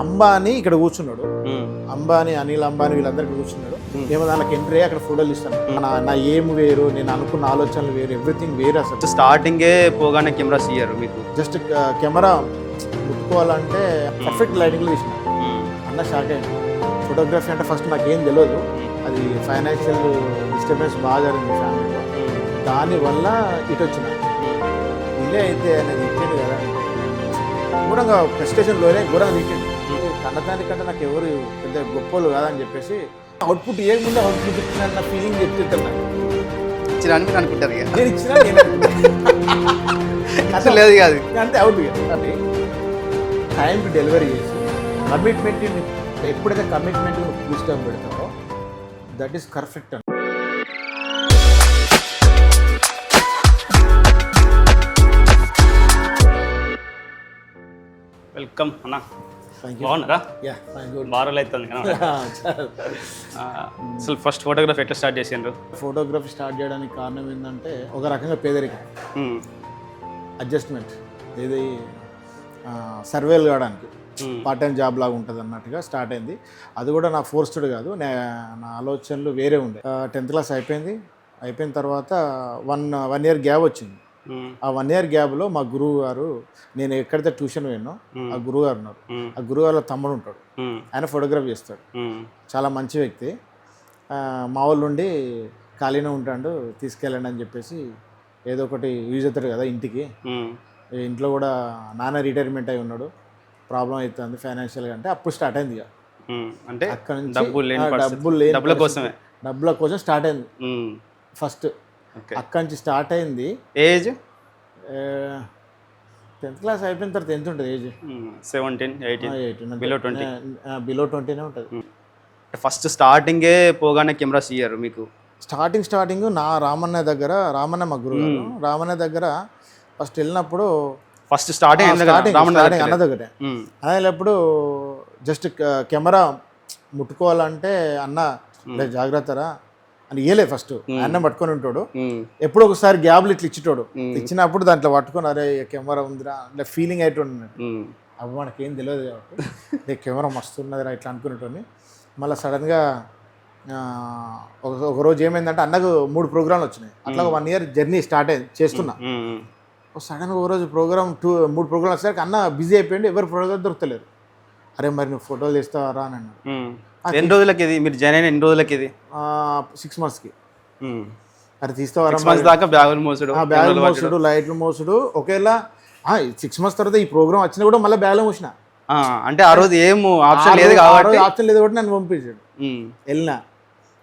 అంబానీ ఇక్కడ కూర్చున్నాడు, అంబానీ అనిల్ అంబానీ వీళ్ళందరికీ కూర్చున్నాడు. ఏమో దానికి ఎంట్రీ అక్కడ ఫోటోలు ఇస్తాను. నా ఏం వేరు, నేను అనుకున్న ఆలోచనలు వేరు, ఎవ్రీథింగ్ వేరు. అసలు స్టార్టింగే పోగానే కెమెరా తీయరు మీకు? జస్ట్ కెమెరా ముట్టుకోవాలంటే పర్ఫెక్ట్ లైటింగ్లో తీసిన అన్న షాక్ అయ్యింది. ఫోటోగ్రఫీ అంటే ఫస్ట్ నాకేం తెలియదు, అది ఫైనాన్షియల్ డిస్టర్బెన్స్ బాగా జరిగింది ఫ్యామిలీలో, దానివల్ల ఇటు వచ్చిన ఇల్లే అయితే అనేది ఇచ్చేది కదా, ఘోరంగా ప్రెస్టేషన్లోనే ఘోరంగా తీసింది. కన్నదానికంటే నాకు ఎవరు పెద్ద గొప్పలు కాదని చెప్పేసి అవుట్పుట్ ఏముంది అవుట్పుట్ ఇచ్చిన ఫీలింగ్ చెప్తుంటాను. ఇచ్చినా అనుకుంటారు ఇక నేను ఇచ్చినా అసలు లేదు కాదు అంతే అవుట్. అది టైంకి డెలివరీ చేసి కమిట్మెంట్, ఎప్పుడైతే కమిట్మెంట్ పూస్టం పెడతామో దట్ ఈస్ పర్ఫెక్ట్. వెల్కమ్ అన్న, బాగున్నారా? వారాలు అవుతుంది కదా. అసలు ఫస్ట్ ఫోటోగ్రఫీ ఎట్లా స్టార్ట్ చేసిండ్రు? ఫోటోగ్రఫీ స్టార్ట్ చేయడానికి కారణం ఏంటంటే ఒక రకంగా పేదరికం, అడ్జస్ట్మెంట్, ఇది సర్వేలు కావడానికి పార్ట్ టైం జాబ్ లాగా ఉంటుంది అన్నట్టుగా స్టార్ట్ అయింది. అది కూడా నా ఫోర్స్డ్ కాదు, నా ఆలోచనలు వేరే ఉండే. 10th క్లాస్ అయిపోయిన తర్వాత వన్ ఇయర్ గ్యాప్ వచ్చింది. ఆ 1 ఇయర్ గ్యాప్లో మా గురువు గారు, నేను ఎక్కడైతే ట్యూషన్ పోయినో ఆ గురువు గారు ఉన్నారు, ఆ గురువు గారు తమ్ముడు ఉంటాడు, ఆయన ఫోటోగ్రఫీ చేస్తాడు, చాలా మంచి వ్యక్తి. మా వాళ్ళు నుండి ఖాళీనే ఉంటాడు, తీసుకెళ్ళండి అని చెప్పేసి ఏదో ఒకటి యూజ్ అవుతాడు కదా ఇంటికి. ఇంట్లో కూడా నాన్న రిటైర్మెంట్ అయి ఉన్నాడు, ప్రాబ్లం అవుతుంది ఫైనాన్షియల్గా, అంటే అప్పుడు స్టార్ట్ అయింది ఇక. అంటే అక్కడ నుంచి డబ్బుల కోసం స్టార్ట్ అయింది ఫస్ట్. అక్కడి నుంచి స్టార్ట్ అయింది. ఏజ్ 10th క్లాస్ అయిపోయిన తర్వాత ఎంత ఉంటుంది ఏజ్? 17, 18, బిలో 20నే ఉంటుంది. ఫస్ట్ స్టార్టింగే పోగానే కెమెరా తీయరు మీకు? స్టార్టింగ్ నా రామన్న మా గురువు గారు, రామన్న దగ్గర ఫస్ట్ వెళ్ళినప్పుడు ఫస్ట్ స్టార్టింగ్ అన్న దగ్గరే అనేటప్పుడు జస్ట్ కెమెరా ముట్టుకోవాలంటే అన్న జాగ్రత్తరా అని ఇయ్యలే. ఫస్ట్ అన్న పట్టుకొని ఉంటాడు, ఎప్పుడు ఒకసారి గ్యాబ్లు ఇట్లా ఇచ్చేటోడు, ఇచ్చినప్పుడు దాంట్లో పట్టుకొని అరే కెమెరా ఉందిరా అంటే ఫీలింగ్ అయిపోయింది. అప్పుడు మనకేం తెలియదు కాబట్టి కెమెరా మస్తు ఉన్నదిరా ఇట్లా అనుకునేటోని. మళ్ళీ సడన్గా ఒకరోజు ఏమైందంటే అన్నకు 3 ప్రోగ్రాంలు వచ్చినాయి. అట్లా 1 ఇయర్ జర్నీ స్టార్ట్ అయింది చేస్తున్నా. సడన్గా ఒక రోజు 3 ప్రోగ్రాంలు వచ్చేసరికి అన్న బిజీ అయిపోయింది, ఎవరు ప్రోగ్రామ్ దొరుకుతలేరు. అరే మరి నువ్వు ఫోటోలు తీస్తావరా అని అన్నాడు. ఎన్ని రోజులకి ఇది మీరు జాయిన్ అయిన ఎన్ని రోజులకి ఇది? 6 monthsకి. అరే తీస్తావరా దాకా బ్యాగులు మోసుడు లైట్లు మోసుడు. ఒకేలా 6 months తర్వాత ఈ ప్రోగ్రామ్ వచ్చినా కూడా మళ్ళీ బ్యాగ్లో మోసిన. అంటే ఆ రోజు ఏం ఆప్షన్ లేదు కాబట్టి నన్ను పంపించాడు.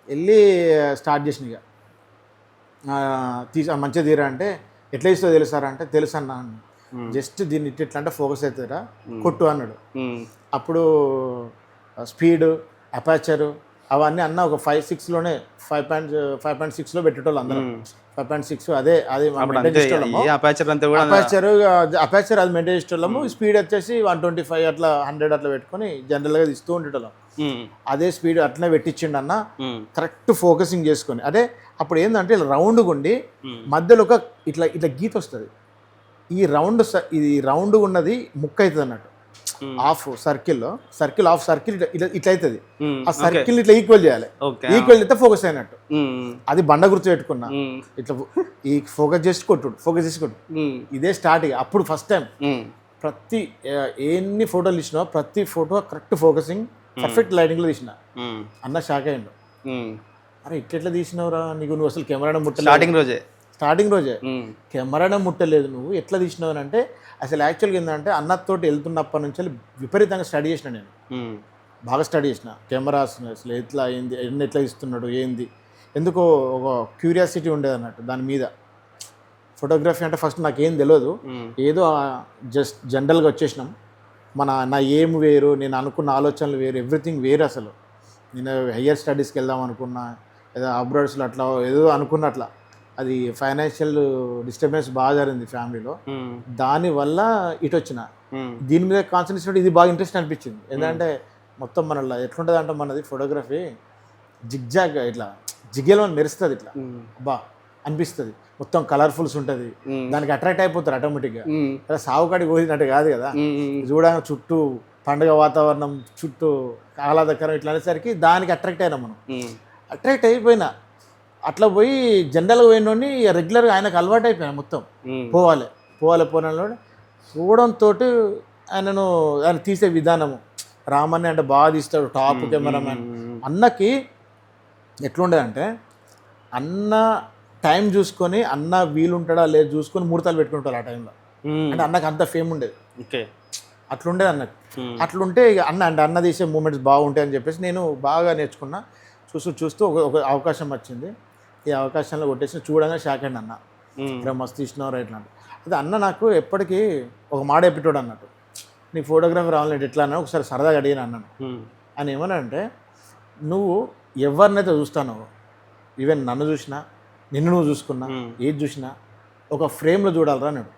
వెళ్ళి స్టార్ట్ చేసిన ఇక మంచిగా తీరా అంటే ఎట్లా ఇస్తుందో తెలుసారా అంటే తెలుసు అన్న, జస్ట్ దీన్ని ఇట్లా అంటే ఫోకస్ అవుతుందిరా కొట్టు అన్నాడు. అప్పుడు స్పీడ్, అపాచరు అవన్నీ అన్న ఒక 5.6లోనే 5.6లో పెట్టేటోళ్ళు అందరూ. 5.6 అదే అపాచర్ అది మెయింటైన్ చేసేటోళ్ళము. స్పీడ్ వచ్చేసి 125 అట్లా 100 అట్లా పెట్టుకొని జనరల్గా తీస్తూ ఉండేటోళ్ళం. అదే స్పీడ్ అట్లనే పెట్టించిండు అన్న, కరెక్ట్ ఫోకసింగ్ చేసుకొని. అదే అప్పుడు ఏంటంటే ఇలా రౌండ్గా ఉండి మధ్యలో ఒక ఇట్లా గీత వస్తుంది. ఈ రౌండ్గా ఉన్నది ముక్క అవుతుంది అన్నట్టు. సర్కిల్ ఇట్లా అవుతుంది. ఆ సర్కిల్ ఇట్లా ఈక్వల్ చేయాలి, ఈక్వల్ చేస్తే ఫోకస్ అయినట్టు. అది బండ గుర్తు పెట్టుకున్నా, ఇట్లా ఈ ఫోకస్ చేసి కొట్టు. ఇదే స్టార్ట్. అప్పుడు ఫస్ట్ టైం ప్రతి ఎన్ని ఫోటోలు తీసినా ప్రతి ఫోటో కరెక్ట్ ఫోకసింగ్, పర్ఫెక్ట్ లైటింగ్లో తీసిన. అన్న షాక్ అయ్యిండు, అరే ఇట్లా తీసినవురా, నువ్వు అసలు కెమెరా ముట్టలేదు. స్టార్టింగ్ రోజే కెమెరానే ముట్టలేదు, నువ్వు ఎట్లా తీసినావు అని అంటే. అసలు యాక్చువల్గా ఏంటంటే అన్నతోటి వెళ్తున్నప్పటి నుంచి విపరీతంగా స్టడీ చేసిన. నేను బాగా స్టడీ చేసిన కెమెరాస్, అసలు ఎట్లా అయింది, ఎట్లా ఇస్తున్నాడు ఏంది, ఎందుకో ఒక క్యూరియాసిటీ ఉండేది అన్నట్టు దాని మీద. ఫోటోగ్రఫీ అంటే ఫస్ట్ నాకేం తెలియదు, ఏదో జస్ట్ జనరల్గా వచ్చేసినాం. నా ఏం వేరు, నేను అనుకున్న ఆలోచనలు వేరు, ఎవ్రీథింగ్ వేరు. అసలు నేను హయ్యర్ స్టడీస్కి వెళ్దాం అనుకున్నా, ఏదో అబ్రాడ్స్లో అట్లా ఏదో అనుకున్నట్లా. అది ఫైనాన్షియల్ డిస్టర్బెన్స్ బాగా జరిగింది ఫ్యామిలీలో, దానివల్ల ఇటు వచ్చిన. దీని మీద కాన్సన్ట్రేషన్, ఇది బాగా ఇంట్రెస్ట్ అనిపించింది. ఎందుకంటే మొత్తం మనలో ఎట్లుంటుంది అంటే మనది ఫోటోగ్రఫీ జిగ్జాగ్ ఇట్లా జిగేలో మెరుస్తుంది, ఇట్లా బా అనిపిస్తుంది, మొత్తం కలర్ఫుల్స్ ఉంటుంది, దానికి అట్రాక్ట్ అయిపోతారు ఆటోమేటిక్గా. సావుకాడికి పోయినట్టు కాదు కదా, చూడడానికి చుట్టూ పండుగ వాతావరణం చుట్టూ ఆహ్లాదకరం ఇట్లా అనేసరికి దానికి అట్రాక్ట్ అయినా మనం. అట్రాక్ట్ అయిపోయినా అట్లా పోయి జనరల్గా పోయినోని రెగ్యులర్గా ఆయనకు అలవాటు అయిపోయినా మొత్తం. పోవాలి పోవడంతో ఆయన తీసే విధానము, రామన్ని అంటే బాగా తీస్తాడు, టాప్ కెమెరామ్యాన్. అన్నకి ఎట్లుండేదంటే అన్న టైం చూసుకొని అన్న వీలుంటాడా లేదు చూసుకొని ముహూర్తాలు పెట్టుకుంటాడు ఆ టైంలో. అంటే అన్నకు అంత ఫేమ్ ఉండేది. అట్లుండేది అన్నకు. అట్లుంటే ఇక అన్న తీసే మూమెంట్స్ బాగుంటాయి అని చెప్పేసి నేను బాగా నేర్చుకున్నా. చూస్తూ ఒక అవకాశం వచ్చింది. ఈ అవకాశంలో కొట్టేసి చూడంగా షాక్ అండి అన్న, ఇలా మస్తు తీసినవారు ఇట్లాంటి. అయితే అన్న నాకు ఎప్పటికీ ఒక మాట చెప్పేటోడు అన్నట్టు, నీ ఫోటోగ్రఫీ రావాలంటే ఎట్లా అన్నా ఒకసారి సరదాగా అడిగిన అన్నాను. ఆయన ఏమన్నా నువ్వు ఎవరినైతే చూస్తానో, ఈవెన్ నన్ను చూసినా నిన్ను నువ్వు చూసుకున్నా ఏది చూసినా ఒక ఫ్రేమ్లో చూడాలరా అన్నాడు.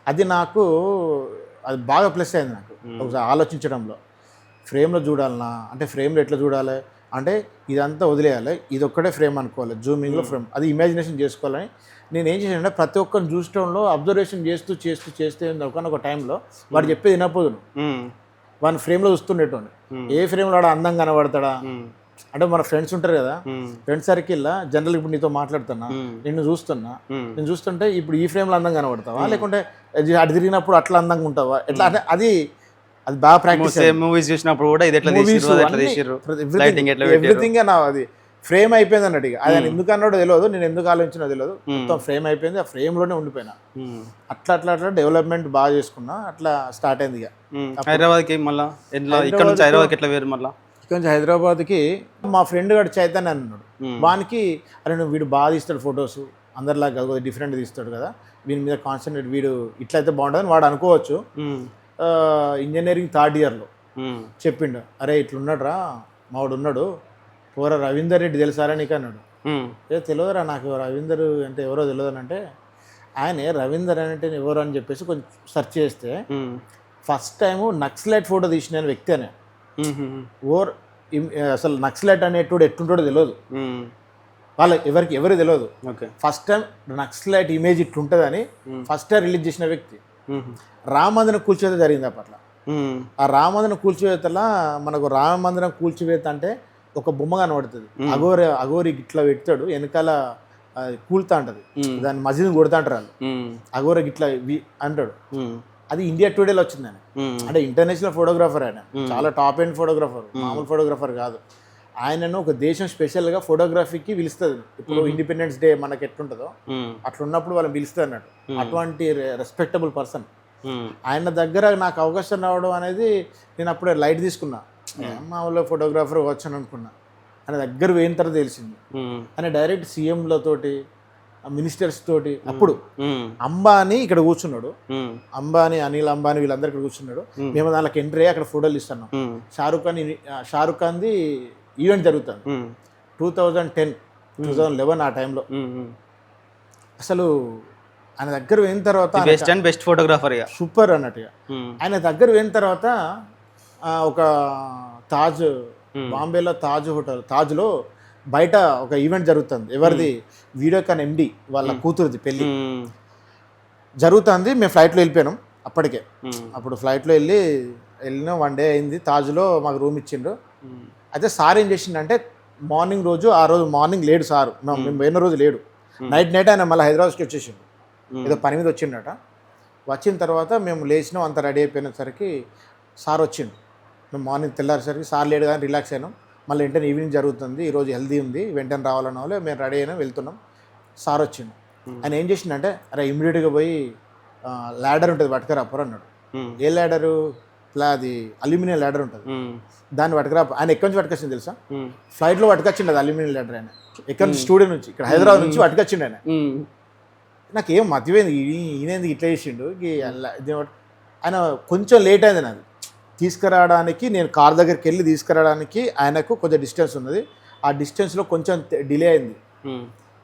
అది నాకు అది బాగా ప్లస్ అయింది నాకు ఒకసారి ఆలోచించడంలో. ఫ్రేమ్లో చూడాలన్నా అంటే ఫ్రేమ్లో ఎట్లా చూడాలి అంటే ఇదంతా వదిలేయాలి, ఇది ఒక్కటే ఫ్రేమ్ అనుకోవాలి, జూమింగ్లో ఫ్రేమ్, అది ఇమాజినేషన్ చేసుకోవాలని నేను ఏం చేశానంటే ప్రతి ఒక్కరిని చూసడంలో అబ్జర్వేషన్ చేస్తే ఒక టైంలో వాడు చెప్పేది వినకపోదు, వాడిని ఫ్రేమ్లో చూస్తుండేటోండి. ఏ ఫ్రేమ్లో వాడు అందంగా కనబడతాడా అంటే మన ఫ్రెండ్స్ ఉంటారు కదా, ఫ్రెండ్ సర్కిల్లో జనరల్ ఇప్పుడు నీతో మాట్లాడుతున్నా, నేను చూస్తుంటే ఇప్పుడు ఈ ఫ్రేమ్లో అందంగా కనబడతావా లేకుంటే అటు తిరిగినప్పుడు అట్లా అందంగా ఉంటావా ఎట్లా అంటే అది బాగా ప్రాక్టీస్. మూవీస్ చూసినప్పుడు కూడా ఎవ్రీథింగ్ నా అది ఫ్రేమ్ అయిపోయింది అన్నట్టు. ఇక అది ఎందుకు అన్నాడో తెలియదు, నేను ఎందుకు ఆలోచించినో తెలియదు, మొత్తం ఫ్రేమ్ అయిపోయింది. ఆ ఫ్రేమ్లోనే ఉండిపోయినా. అట్లా డెవలప్మెంట్ బాగా చేసుకున్నా. అట్లా స్టార్ట్ అయింది. ఇక హైదరాబాద్కి మళ్ళీ ఇక్కడ నుంచి హైదరాబాద్కి ఎట్లా వేరు మళ్ళీ కొంచెం హైదరాబాద్కి మా ఫ్రెండ్ గారు చైతన్య అన్నాడు. వానికి అరే నువ్వు వీడు బాగా తీస్తాడు ఫొటోస్, అందరిలాగా కొద్దిగా డిఫరెంట్ తీస్తాడు కదా, వీని మీద కాన్సన్ట్రేట్, వీడు ఇట్లయితే బాగుంటుందని వాడు అనుకోవచ్చు. ఇంజనీరింగ్ థర్డ్ ఇయర్లో చెప్పిండు, అరే ఇట్లున్నాడు రా మావాడు ఉన్నాడు, పోరా రవీందర్ రెడ్డి తెలుసారా నీకు అన్నాడు. తెలియదురా నాకు రవీందర్ అంటే ఎవరో తెలియదు అని అంటే, ఆయన రవీందర్ అంటే ఎవరు అని చెప్పేసి కొంచెం సెర్చ్ చేస్తే ఫస్ట్ టైము నక్సలైట్ ఫోటో తీసిన వ్యక్తి అనే అసలు నక్సలైట్ అనేటోడు ఎట్టుంటాడో తెలియదు వాళ్ళకి, ఎవరు తెలియదు. ఫస్ట్ టైం నక్సలైట్ ఇమేజ్ ఇట్లుంటుందని ఫస్ట్ టైం రిలీజ్ చేసిన వ్యక్తి. రామ మందిరం కూల్చివేత జరిగింది అప్పట్లో. ఆ రామ మందిరం కూల్చివేతలా మనకు రామ మందిరం కూల్చివేత అంటే ఒక బొమ్మ కనబడుతుంది, అఘోరి ఇట్లా పెడతాడు, వెనకాల కూలుతా ఉంటుంది, దాన్ని మసీదుని కొడుతా అంటారు వాళ్ళు, అఘోరి ఇట్లా అంటాడు. అది ఇండియా టుడేలో వచ్చింది ఆయన. అంటే ఇంటర్నేషనల్ ఫోటోగ్రాఫర్ ఆయన, చాలా టాప్ ఎండ్ ఫోటోగ్రాఫర్, మామూలు ఫోటోగ్రాఫర్ కాదు. ఆయనను ఒక దేశం స్పెషల్గా ఫోటోగ్రఫీకి పిలుస్తుంది. ఇప్పుడు ఇండిపెండెన్స్ డే మనకి ఎట్లుంటుందో అట్లా ఉన్నప్పుడు వాళ్ళని పిలుస్తుంది అన్నట్టు. అటువంటి రెస్పెక్టబుల్ పర్సన్. ఆయన దగ్గర నాకు అవకాశం రావడం అనేది నేను అప్పుడే లైట్ తీసుకున్నా, మామూలుగా ఫోటోగ్రాఫర్ వచ్చాను అనుకున్నా. ఆయన దగ్గర పోయిన తర్వాత తెలిసింది ఆయన డైరెక్ట్ సీఎంలతోటి మినిస్టర్స్ తోటి. అప్పుడు అంబానీ ఇక్కడ కూర్చున్నాడు, అంబానీ అనిల్ అంబానీ వీళ్ళందరూ ఇక్కడ కూర్చున్నాడు. మేము దానికి ఎంట్రీ అక్కడ ఫోటోలు ఇస్తున్నాం. షారుఖ్ ఖాన్ది ఈవెంట్ జరుగుతుంది 2010, 2011 ఆ టైంలో. అసలు ఆయన దగ్గర పోయిన తర్వాత బెస్ట్ ఫోటోగ్రాఫర్ సూపర్ అన్నట్టుగా. ఆయన దగ్గర పోయిన తర్వాత ఒక తాజ్, బాంబేలో తాజ్లో బయట ఒక ఈవెంట్ జరుగుతుంది. ఎవరిది? వీడియోకాన్ ఎండి వాళ్ళ కూతురుది పెళ్ళి జరుగుతుంది. మేము ఫ్లైట్లో వెళ్ళిపోయినాం అప్పటికే. అప్పుడు ఫ్లైట్లో వెళ్ళిన 1 డే అయింది. తాజ్లో మాకు రూమ్ ఇచ్చిండ్రు. అయితే సార్ ఏం చేసిండంటే మార్నింగ్ రోజు, ఆ రోజు మార్నింగ్ లేడు సార్, మేము పోయిన రోజు లేడు. నైట్ ఆయన మళ్ళీ హైదరాబాద్కి వచ్చేసిండు, ఏదో పని మీద వచ్చిండట. వచ్చిన తర్వాత మేము లేచినాం, అంత రెడీ అయిపోయినసరికి సార్ వచ్చిండు. మేము మార్నింగ్ తెల్లారేసరికి సార్ లేడు కానీ రిలాక్స్ అయినాం. మళ్ళీ వెంటనే ఈవినింగ్ జరుగుతుంది, ఈరోజు హెల్దీ ఉంది, వెంటనే రావాలన్న వాళ్ళు మేము రెడీ అయినా వెళ్తున్నాం. సార్ వచ్చిండు. ఆయన ఏం చేసిండంటే అరే ఇమ్మీడియట్గా పోయి ల్యాడర్ ఉంటుంది పట్టుకురాపరు అన్నాడు. ఏ ల్యాడరు? అది అల్యూమినియం ల్యాడర్ ఉంటుంది, దాన్ని పట్టుకురా. ఆయన ఎక్కడి నుంచి పట్టుకొచ్చింది తెలుసా? ఫ్లైట్లో పట్టుకొచ్చిండు అది అల్యూమినియం ల్యాడర్. ఆయన ఎక్కడి నుంచి? స్టూడియో నుంచి, ఇక్కడ హైదరాబాద్ నుంచి పట్టుకొచ్చిండు ఆయన. నాకేం మతిపోయింది, ఈయనేందుకు ఇట్లా చేసిండు. ఆయన కొంచెం లేట్ అయింది నాది తీసుకురావడానికి. నేను కార్ దగ్గరికి వెళ్ళి తీసుకురావడానికి ఆయనకు కొంచెం డిస్టెన్స్ ఉన్నది. ఆ డిస్టెన్స్లో కొంచెం డిలే అయింది.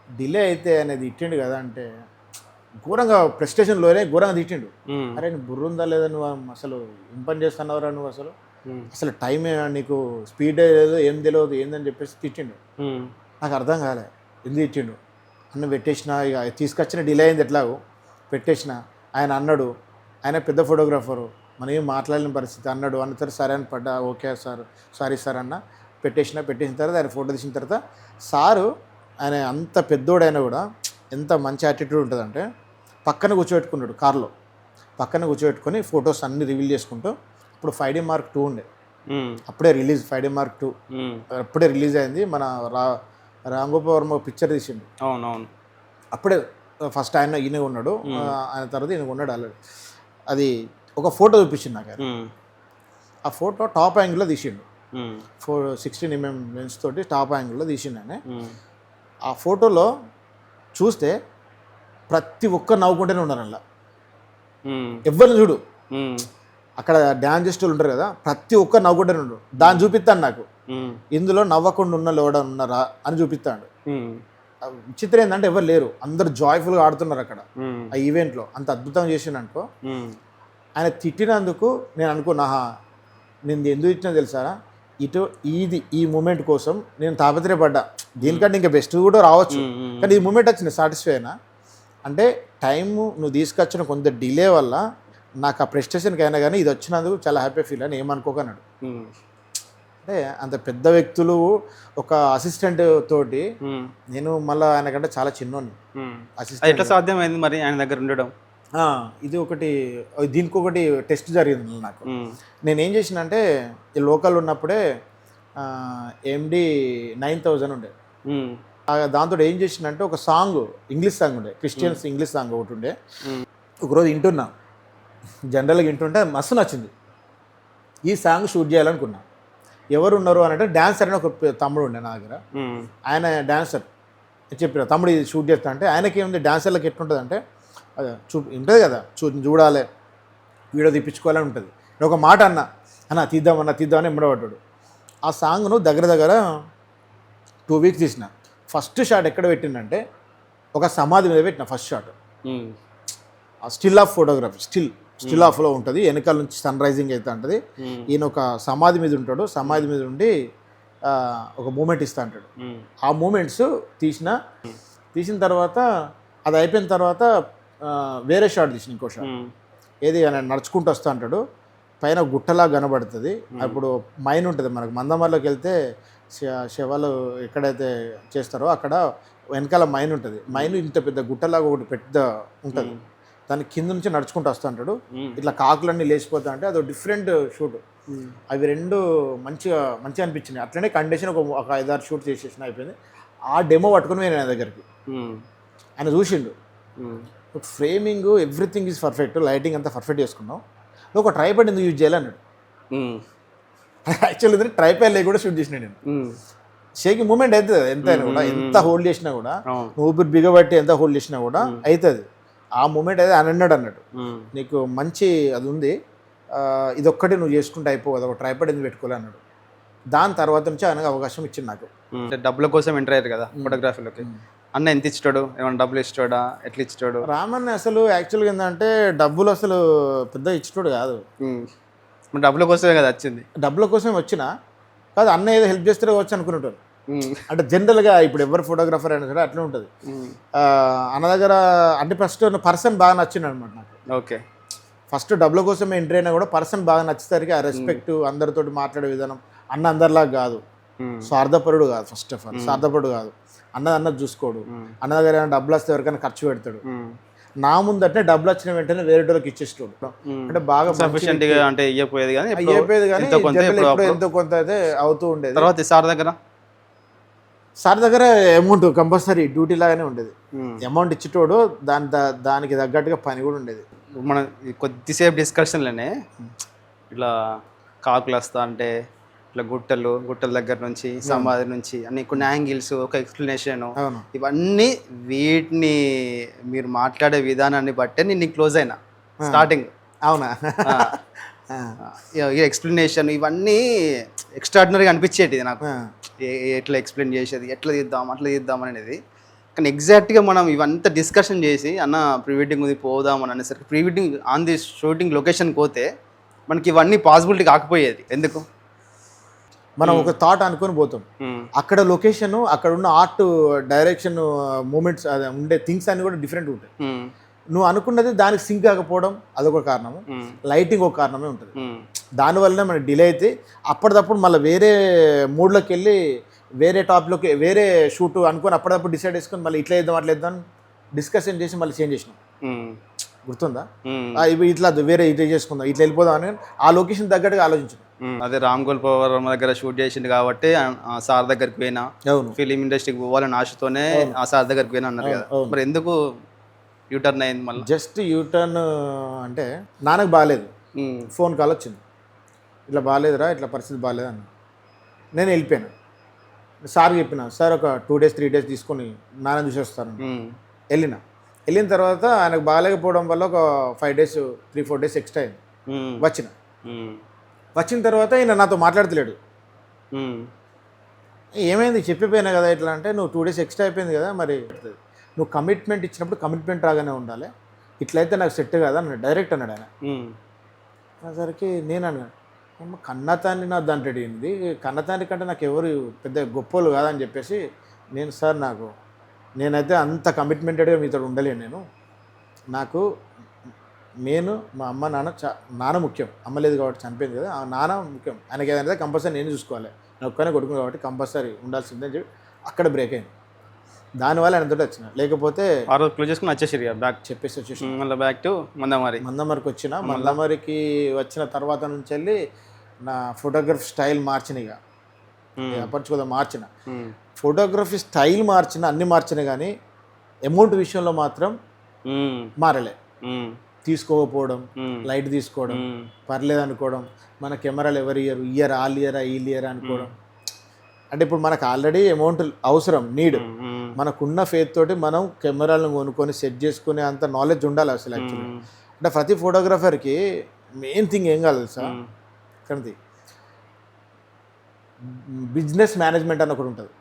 డిలే అయితే అనేది తిట్టిండు కదా, అంటే ఘోరంగా ప్రెస్టేషన్లోనే ఘోరంగా తిట్టిండు. అరే నీ బుర్ర ఉందా లేదా, నువ్వు అసలు ఏం పని చేస్తున్నావురా నువ్వు, అసలు టైం నీకు స్పీడ్ లేదు, ఏం తెలియదు ఏందని చెప్పేసి తిట్టిండు. నాకు అర్థం కాలే ఎందుకు తిట్టిండు. అన్న పెట్టేసిన, ఇక తీసుకొచ్చిన డిలే అయింది, ఎట్లాగో పెట్టేసిన. ఆయన అన్నాడు, ఆయన పెద్ద ఫోటోగ్రాఫరు, మనం ఏం మాట్లాడలేని పరిస్థితి అన్నాడు. అన్న తర్వాత సరే అని పడ్డా, ఓకే సార్ సారీ సార్ అన్న పెట్టేసిన తర్వాత ఆయన ఫోటో తీసిన తర్వాత సారు ఆయన అంత పెద్దోడైనా కూడా ఎంత మంచి యాటిట్యూడ్ ఉంటుందంటే పక్కన కూర్చోబెట్టుకున్నాడు కార్లో, పక్కన కూర్చోబెట్టుకొని ఫొటోస్ అన్ని రివీల్ చేసుకుంటూ. ఇప్పుడు 5D Mark II ఉండే, అప్పుడే రిలీజ్ 5D Mark II అప్పుడే రిలీజ్ అయింది. మన రామ్ గోపాల్ వర్మ పిక్చర్ తీసిండు. అవునవును. అప్పుడే ఫస్ట్ ఈయన ఉన్నాడు, ఆయన తర్వాత ఈయన ఉన్నాడు ఆల్రెడీ. అది ఒక ఫోటో చూపించింది నాకు. ఆ ఫోటో టాప్ యాంగిల్లో తీసిండు, 16mm లెన్స్ తోటి టాప్ యాంగిల్లో తీసిండు ఆయన. ఆ ఫోటోలో చూస్తే ప్రతి ఒక్కరు నవ్వుకుంటూనే ఉన్నారు అలా, ఎవరిని చూడు. అక్కడ డ్యాన్స్ చేసేవాళ్ళు ఉంటారు కదా, ప్రతి ఒక్కరు నవ్వుకుంటూనే ఉండరు. దాన్ని చూపిస్తాను నాకు, ఇందులో నవ్వకుండా ఉన్న ఎవడన్నా ఉన్నారా అని చూపిస్తాడు. విచిత్రం ఏంటంటే ఎవరు లేరు, అందరు జాయ్ఫుల్గా ఆడుతున్నారు అక్కడ ఆ ఈవెంట్లో. అంత అద్భుతంగా చేసిండు అనుకో. ఆయన తిట్టినందుకు నేను అనుకున్నా, నేను ఎందుకు తిట్టినా తెలుసా, ఈ మూమెంట్ కోసం నేను తాపత్రయపడ్డా. దీనికంటే ఇంకా బెస్ట్ కూడా రావచ్చు, కానీ ఈ మూమెంట్ వచ్చింది సాటిస్ఫై అయినా. అంటే టైము నువ్వు తీసుకొచ్చిన కొంత డిలే వల్ల నాకు ఆ ప్రెస్టేషన్కి అయినా కానీ ఇది వచ్చినందుకు చాలా హ్యాపీ ఫీల్ అని ఏమనుకోకన్నాడు. అంటే అంత పెద్ద వ్యక్తులు ఒక అసిస్టెంట్ తోటి, నేను మళ్ళీ ఆయన కంటే చాలా చిన్నోని అసిస్టెంట్. ఎట్లా సాధ్యమైంది మరి ఆయన దగ్గర ఉండడం? ఇది ఒకటి, దీనికి ఒకటి టెస్ట్ జరిగింది నాకు. నేనేం చేసిన అంటే ఈ లోకల్ ఉన్నప్పుడే MD 9000 ఉండే, దాంతో ఏం చేసిందంటే ఒక సాంగ్, ఇంగ్లీష్ సాంగ్ ఉండే, క్రిస్టియన్స్ ఇంగ్లీష్ సాంగ్ ఒకటి ఉండే. ఒకరోజు వింటున్నా, జనరల్గా వింటుంటే మస్తు నచ్చింది. ఈ సాంగ్ షూట్ చేయాలనుకున్నా. ఎవరు ఉన్నారు అని అంటే డాన్సర్ అని ఒక తమ్ముడు ఉండే నా దగ్గర, ఆయన డాన్సర్. చెప్పిన తమ్ముడు ఇది షూట్ చేస్తా అంటే, ఆయనకి ఏముంది డాన్సర్లకు ఎట్లుంటుంది అంటే అదే ఉంటుంది కదా, చూడాలి వీడియో తీపించుకోవాలని ఉంటుంది. నేను ఒక మాట అన్న తీద్దామని ఎంబడబడ్డాడు. ఆ సాంగ్ను దగ్గర 2 వీక్స్ తీసిన. ఫస్ట్ షాట్ ఎక్కడ పెట్టిందంటే ఒక సమాధి మీద పెట్టిన first shot. Still of photography, still ఆఫ్లో ఉంటుంది, వెనకాల నుంచి సన్ రైజింగ్ అయితే ఉంటుంది. ఈయన ఒక సమాధి మీద ఉంటాడు, సమాధి మీద ఉండి ఒక మూమెంట్ ఇస్తా అంటాడు. ఆ మూమెంట్స్ తీసిన తర్వాత అది అయిపోయిన తర్వాత వేరే షాట్ తీసిన, ఇంకో షాట్. ఏది ఆయన నడుచుకుంటూ వస్తూ అంటాడు, పైన గుట్టలా కనబడుతుంది. అప్పుడు మైన్ ఉంటుంది మనకు, మందమర్లోకి వెళ్తే శవాలు ఎక్కడైతే చేస్తారో అక్కడ వెనకాల మైన్ ఉంటుంది. మైన్ ఇంత పెద్ద గుట్టలాగా ఒకటి పెద్ద ఉంటుంది, దాని కింద నుంచి నడుచుకుంటూ వస్తూ అంటాడు. ఇట్లా కాకులన్నీ లేచిపోతా అంటే అదో డిఫరెంట్ షూట్. అవి రెండు మంచిగా అనిపించినాయి. అట్లనే కండిషన్ ఒక 5-6 షూట్ చేసేసిన అయిపోయింది. ఆ డెమో పట్టుకుని నేను ఆయన దగ్గరికి, ఆయన చూసిండు. Framing everything is perfect, lighting అంతా పర్ఫెక్ట్ చేసుకున్నావు, నువ్వు ఒక ట్రైపాడ్ ఎందుకు యూజ్ చేయాలన్నాడు. యాక్చువల్లీ ట్రైపాడ్ లేక కూడా షూట్ చేసిన నేను. షేకింగ్ మూమెంట్ అవుతుంది ఎంతైనా కూడా, ఎంత హోల్డ్ చేసినా కూడా, నువ్వు ఊపిరి బిగబట్టి ఎంత హోల్డ్ చేసినా కూడా అవుతుంది. ఆ మూమెంట్ అయితే ఆయన అన్నాడు, నీకు మంచి అది ఉంది, ఇదొక్కటి నువ్వు చేసుకుంటే అయిపోదు, ఒక ట్రైపాడ్ ఎందుకు పెట్టుకోలే అన్నాడు. దాని తర్వాత నుంచి ఆయనకు అవకాశం ఇచ్చింది నాకు. డబ్బుల కోసం ఎంటర్ అయ్యారు కదా ఫోటోగ్రఫీలోకి. అన్న ఎంత ఇచ్చాడు, ఏమైనా డబ్బులు ఇచ్చాడా, ఎట్లా ఇచ్చాడు? రామన్న అసలు యాక్చువల్గా ఏంటంటే డబ్బులు అసలు పెద్ద ఇచ్చాడు కాదు, డబ్బుల కోసమే కదా వచ్చింది. డబ్బుల కోసమే వచ్చినా కాదు, అన్న ఏదో హెల్ప్ చేస్తే వచ్చి అనుకునేటాడు. అంటే జనరల్గా ఇప్పుడు ఎవరు ఫోటోగ్రాఫర్ అయినా సరే అట్లా ఉంటుంది. అన్న దగ్గర అంటే ఫస్ట్ పర్సన్ బాగా నచ్చింది అనమాట నాకు. ఓకే, ఫస్ట్ డబ్బుల కోసం ఎంట్రీ అయినా కూడా పర్సన్ బాగా నచ్చేసరికి ఆ రెస్పెక్ట్, అందరితో మాట్లాడే విధానం. అన్న అందరిలాగా కాదు, స్వార్థపరుడు కాదు, ఫస్ట్ ఆఫ్ ఆల్ స్వార్థపరుడు కాదు. అన్నది చూసుకోడు. అన్న దగ్గర ఏమైనా డబ్బులు వస్తే ఎవరికైనా ఖర్చు పెడతాడు. నా ముందంటే డబ్బులు వచ్చిన వెంటనే వేరే వాళ్ళకి ఇచ్చేస్తాడు. అంటే బాగా అంటే ఇవ్వపోయేది కానీ ఎంతో కొంత అయితే అవుతూ ఉండేది. తర్వాత సార్ దగ్గర అమౌంట్ కంపల్సరీ డ్యూటీ లాగానే ఉండేది. అమౌంట్ ఇచ్చేటోడు దానికి తగ్గట్టుగా పని కూడా ఉండేది. మనం కొద్దిసేపు డిస్కషన్లోనే ఇట్లా కాకులు వస్తా అంటే ఇట్లా గుట్టల దగ్గర నుంచి సమాధి నుంచి అన్ని కొన్ని యాంగిల్స్, ఒక ఎక్స్ప్లెనేషన్, ఇవన్నీ వీటిని మీరు మాట్లాడే విధానాన్ని బట్టే నేను క్లోజ్ అయినా స్టార్టింగ్. అవునా? ఎక్స్ప్లెనేషన్ ఇవన్నీ ఎక్స్ట్రాడినరీగా అనిపించేది నాకు. ఎట్లా ఎక్స్ప్లెయిన్ చేసేది, ఎట్లా తీద్దాం అనేది. కానీ ఎగ్జాక్ట్గా మనం ఇవంతా డిస్కషన్ చేసి అన్న ప్రీ వెడ్డింగ్ ఉంది పోదాం అని అనేసరికి pre wedding on the shooting లొకేషన్కి పోతే మనకి ఇవన్నీ పాసిబిలిటీ కాకపోయేది. ఎందుకు? మనం ఒక థాట్ అనుకొని పోతాం, అక్కడ లొకేషన్, అక్కడ ఉన్న ఆర్ట్ డైరెక్షన్ మూమెంట్స్ ఉండే థింగ్స్ అన్ని కూడా డిఫరెంట్ ఉంటాయి. నువ్వు అనుకున్నది దానికి సింక్ కాకపోవడం అదొక కారణము, లైటింగ్ ఒక కారణమే ఉంటుంది. దానివల్లనే మనకి డిలే అయితే అప్పటిదప్పుడు మళ్ళీ వేరే మూడ్లోకి వెళ్ళి వేరే టాప్లోకి వేరే షూట్ అనుకొని అప్పటిదప్పుడు డిసైడ్ చేసుకొని మళ్ళీ ఇట్లా వేద్దాం అట్లా వేద్దాం డిస్కషన్ చేసి మళ్ళీ చేంజ్ చేసినాం. గుర్తుందా? ఇవి ఇట్లా వేరే ఇట్లా చేసుకుందాం, ఇట్లా వెళ్ళిపోదాం అని ఆ లొకేషన్ తగ్గట్టుగా ఆలోచించాం. అదే రామ్ గోపాల్ దగ్గర షూట్ చేసిండు కాబట్టి ఆ సార్ దగ్గరికి పోయినా, అవును, ఫిలిం ఇండస్ట్రీకి పోవాలని ఆశతోనే ఆ సార్ దగ్గరికి పోయినా అన్నారు కదా. మరి ఎందుకు యూటర్న్ అయింది మళ్ళీ? జస్ట్ యూటర్న్ అంటే నాన్నకు బాగాలేదు, ఫోన్ కాల్ వచ్చింది, ఇట్లా బాగాలేదురా, ఇట్లా పరిస్థితి బాగాలేదు అన్న. నేను వెళ్ళిపోయాను. సార్ చెప్పిన, సార్ ఒక 2 days 3 days తీసుకొని నాన్న చూసి వస్తాను. వెళ్ళిన తర్వాత ఆయనకు బాగాలేకపోవడం వల్ల ఒక 5 days 3-4 days ఎక్స్ట్రా అయింది. వచ్చిన తర్వాత ఈయన నాతో మాట్లాడతలేడు. ఏమైంది చెప్పిపోయినా కదా ఇట్లా అంటే, నువ్వు 2 days ఎక్స్ట్రా అయిపోయింది కదా, మరి నువ్వు కమిట్మెంట్ ఇచ్చినప్పుడు కమిట్మెంట్ రాగానే ఉండాలి, ఇట్లయితే నాకు సెట్ కదా అన్నాడు, డైరెక్ట్ అన్నాడు ఆయన. అనేసరికి నేను అన్నాను, కన్నతాన్ని నా దాంట్లో ఏంది, కన్నతాన్ని కంటే నాకు ఎవరు పెద్ద గొప్పలు కాదని చెప్పేసి నేను, సార్ నేనైతే అంత కమిట్మెంటెడ్గా మీతో ఉండలేను, నాకు నేను మా అమ్మ నాన్న ముఖ్యం, అమ్మ లేదు కాబట్టి చనిపోయింది కదా, ఆ నాన్న ముఖ్యం, ఆయనకి ఏదైనా కంపల్సరీ నేను చూసుకోవాలి, నేను ఒక్కనే కొడుకుని కాబట్టి కంపల్సరీ ఉండాల్సిందని చెప్పి అక్కడ బ్రేక్ అయింది. దానివల్ల ఆయనతో వచ్చిన, లేకపోతే ఆ రోజు క్లోజ్ చేసుకుని వచ్చేసి బ్యాక్ చెప్పేసి వచ్చేసి మళ్ళీ బ్యాక్ టు మందమరికి వచ్చిన. మందమరికి వచ్చిన తర్వాత నుంచి వెళ్ళి నా ఫోటోగ్రఫీ స్టైల్ మార్చిన, ఇక అపర్చుకోదా మార్చిన, ఫోటోగ్రఫీ స్టైల్ మార్చిన, అన్ని మార్చిన, కానీ అమౌంట్ విషయంలో మాత్రం మారలే. తీసుకోకపోవడం, లైట్ తీసుకోవడం, పర్లేదు అనుకోవడం, మన కెమెరాలు ఎవరు ఇయర్ ఆల్ ఇయరా వీళ్ళు ఇయరా అనుకోవడం. అంటే ఇప్పుడు మనకు ఆల్రెడీ అమౌంట్ అవసరం, నీడ్, మనకున్న ఫేత్ తోటి మనం కెమెరాలను కొనుక్కొని సెట్ చేసుకునే అంత నాలెడ్జ్ ఉండాలి అసలు యాక్చువల్లీ. అంటే ప్రతి ఫోటోగ్రాఫర్కి మెయిన్ థింగ్ ఏం కావాలి సార్, కానీ బిజినెస్ మేనేజ్మెంట్ అని ఒకటి ఉంటుంది,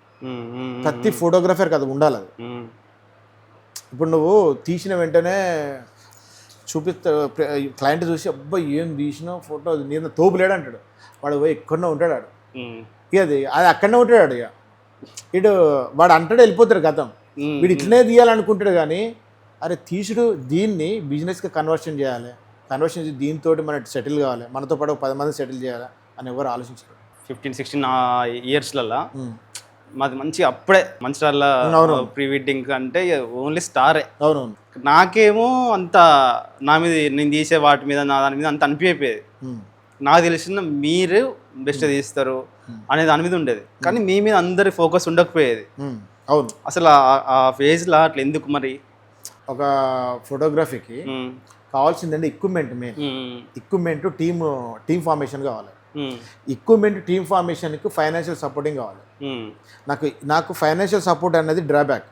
ప్రతి ఫోటోగ్రాఫర్కి అది ఉండాలి. అది ఇప్పుడు నువ్వు తీసిన వెంటనే చూపిస్తా, క్లయింట్ చూసి అబ్బాయి ఏం తీసినావు ఫోటో, నేను తోపులేడు అంటాడు, వాడు పోయి ఎక్కడో ఉంటాడు, ఆడు ఇక అది అక్కడనే ఉంటాడు. ఇక ఇటు వాడు అంటాడు వెళ్ళిపోతాడు గతం, వీడు ఇట్లనే తీయాలనుకుంటాడు, కానీ అరే తీసుడు దీన్ని బిజినెస్గా కన్వర్షన్ చేయాలి, కన్వర్షన్ చేసి దీంతో మనం సెటిల్ కావాలి, మనతో పాటు 10 మంది సెటిల్ చేయాలి అని ఎవరు ఆలోచించారు. 15-16 ఇయర్స్లలో మాది మంచి అప్పుడే మంచిర్యాల ప్రీ వెడ్డింగ్ అంటే ఓన్లీ స్టారే. అవునవును. నాకేమో అంత నా మీద నేను తీసే వాటి మీద దాని మీద అంత అనిపించేది, నాకు తెలిసిన మీరు బెస్ట్ తీస్తారు అనే దాని మీద ఉండేది, కానీ మీ మీద అందరి ఫోకస్ ఉండకపోయేది. అవును, అసలు ఆ ఫేజ్లో అట్లా ఎందుకు? మరి ఒక ఫోటోగ్రఫీకి కావాల్సిందంటే ఎక్విప్మెంట్ టీమ్ ఫార్మేషన్ కావాలి. ఎక్విప్మెంట్ టీమ్ ఫార్మేషన్కి ఫైనాన్షియల్ సపోర్టింగ్ కావాలి. నాకు ఫైనాన్షియల్ సపోర్ట్ అనేది డ్రాబ్యాక్.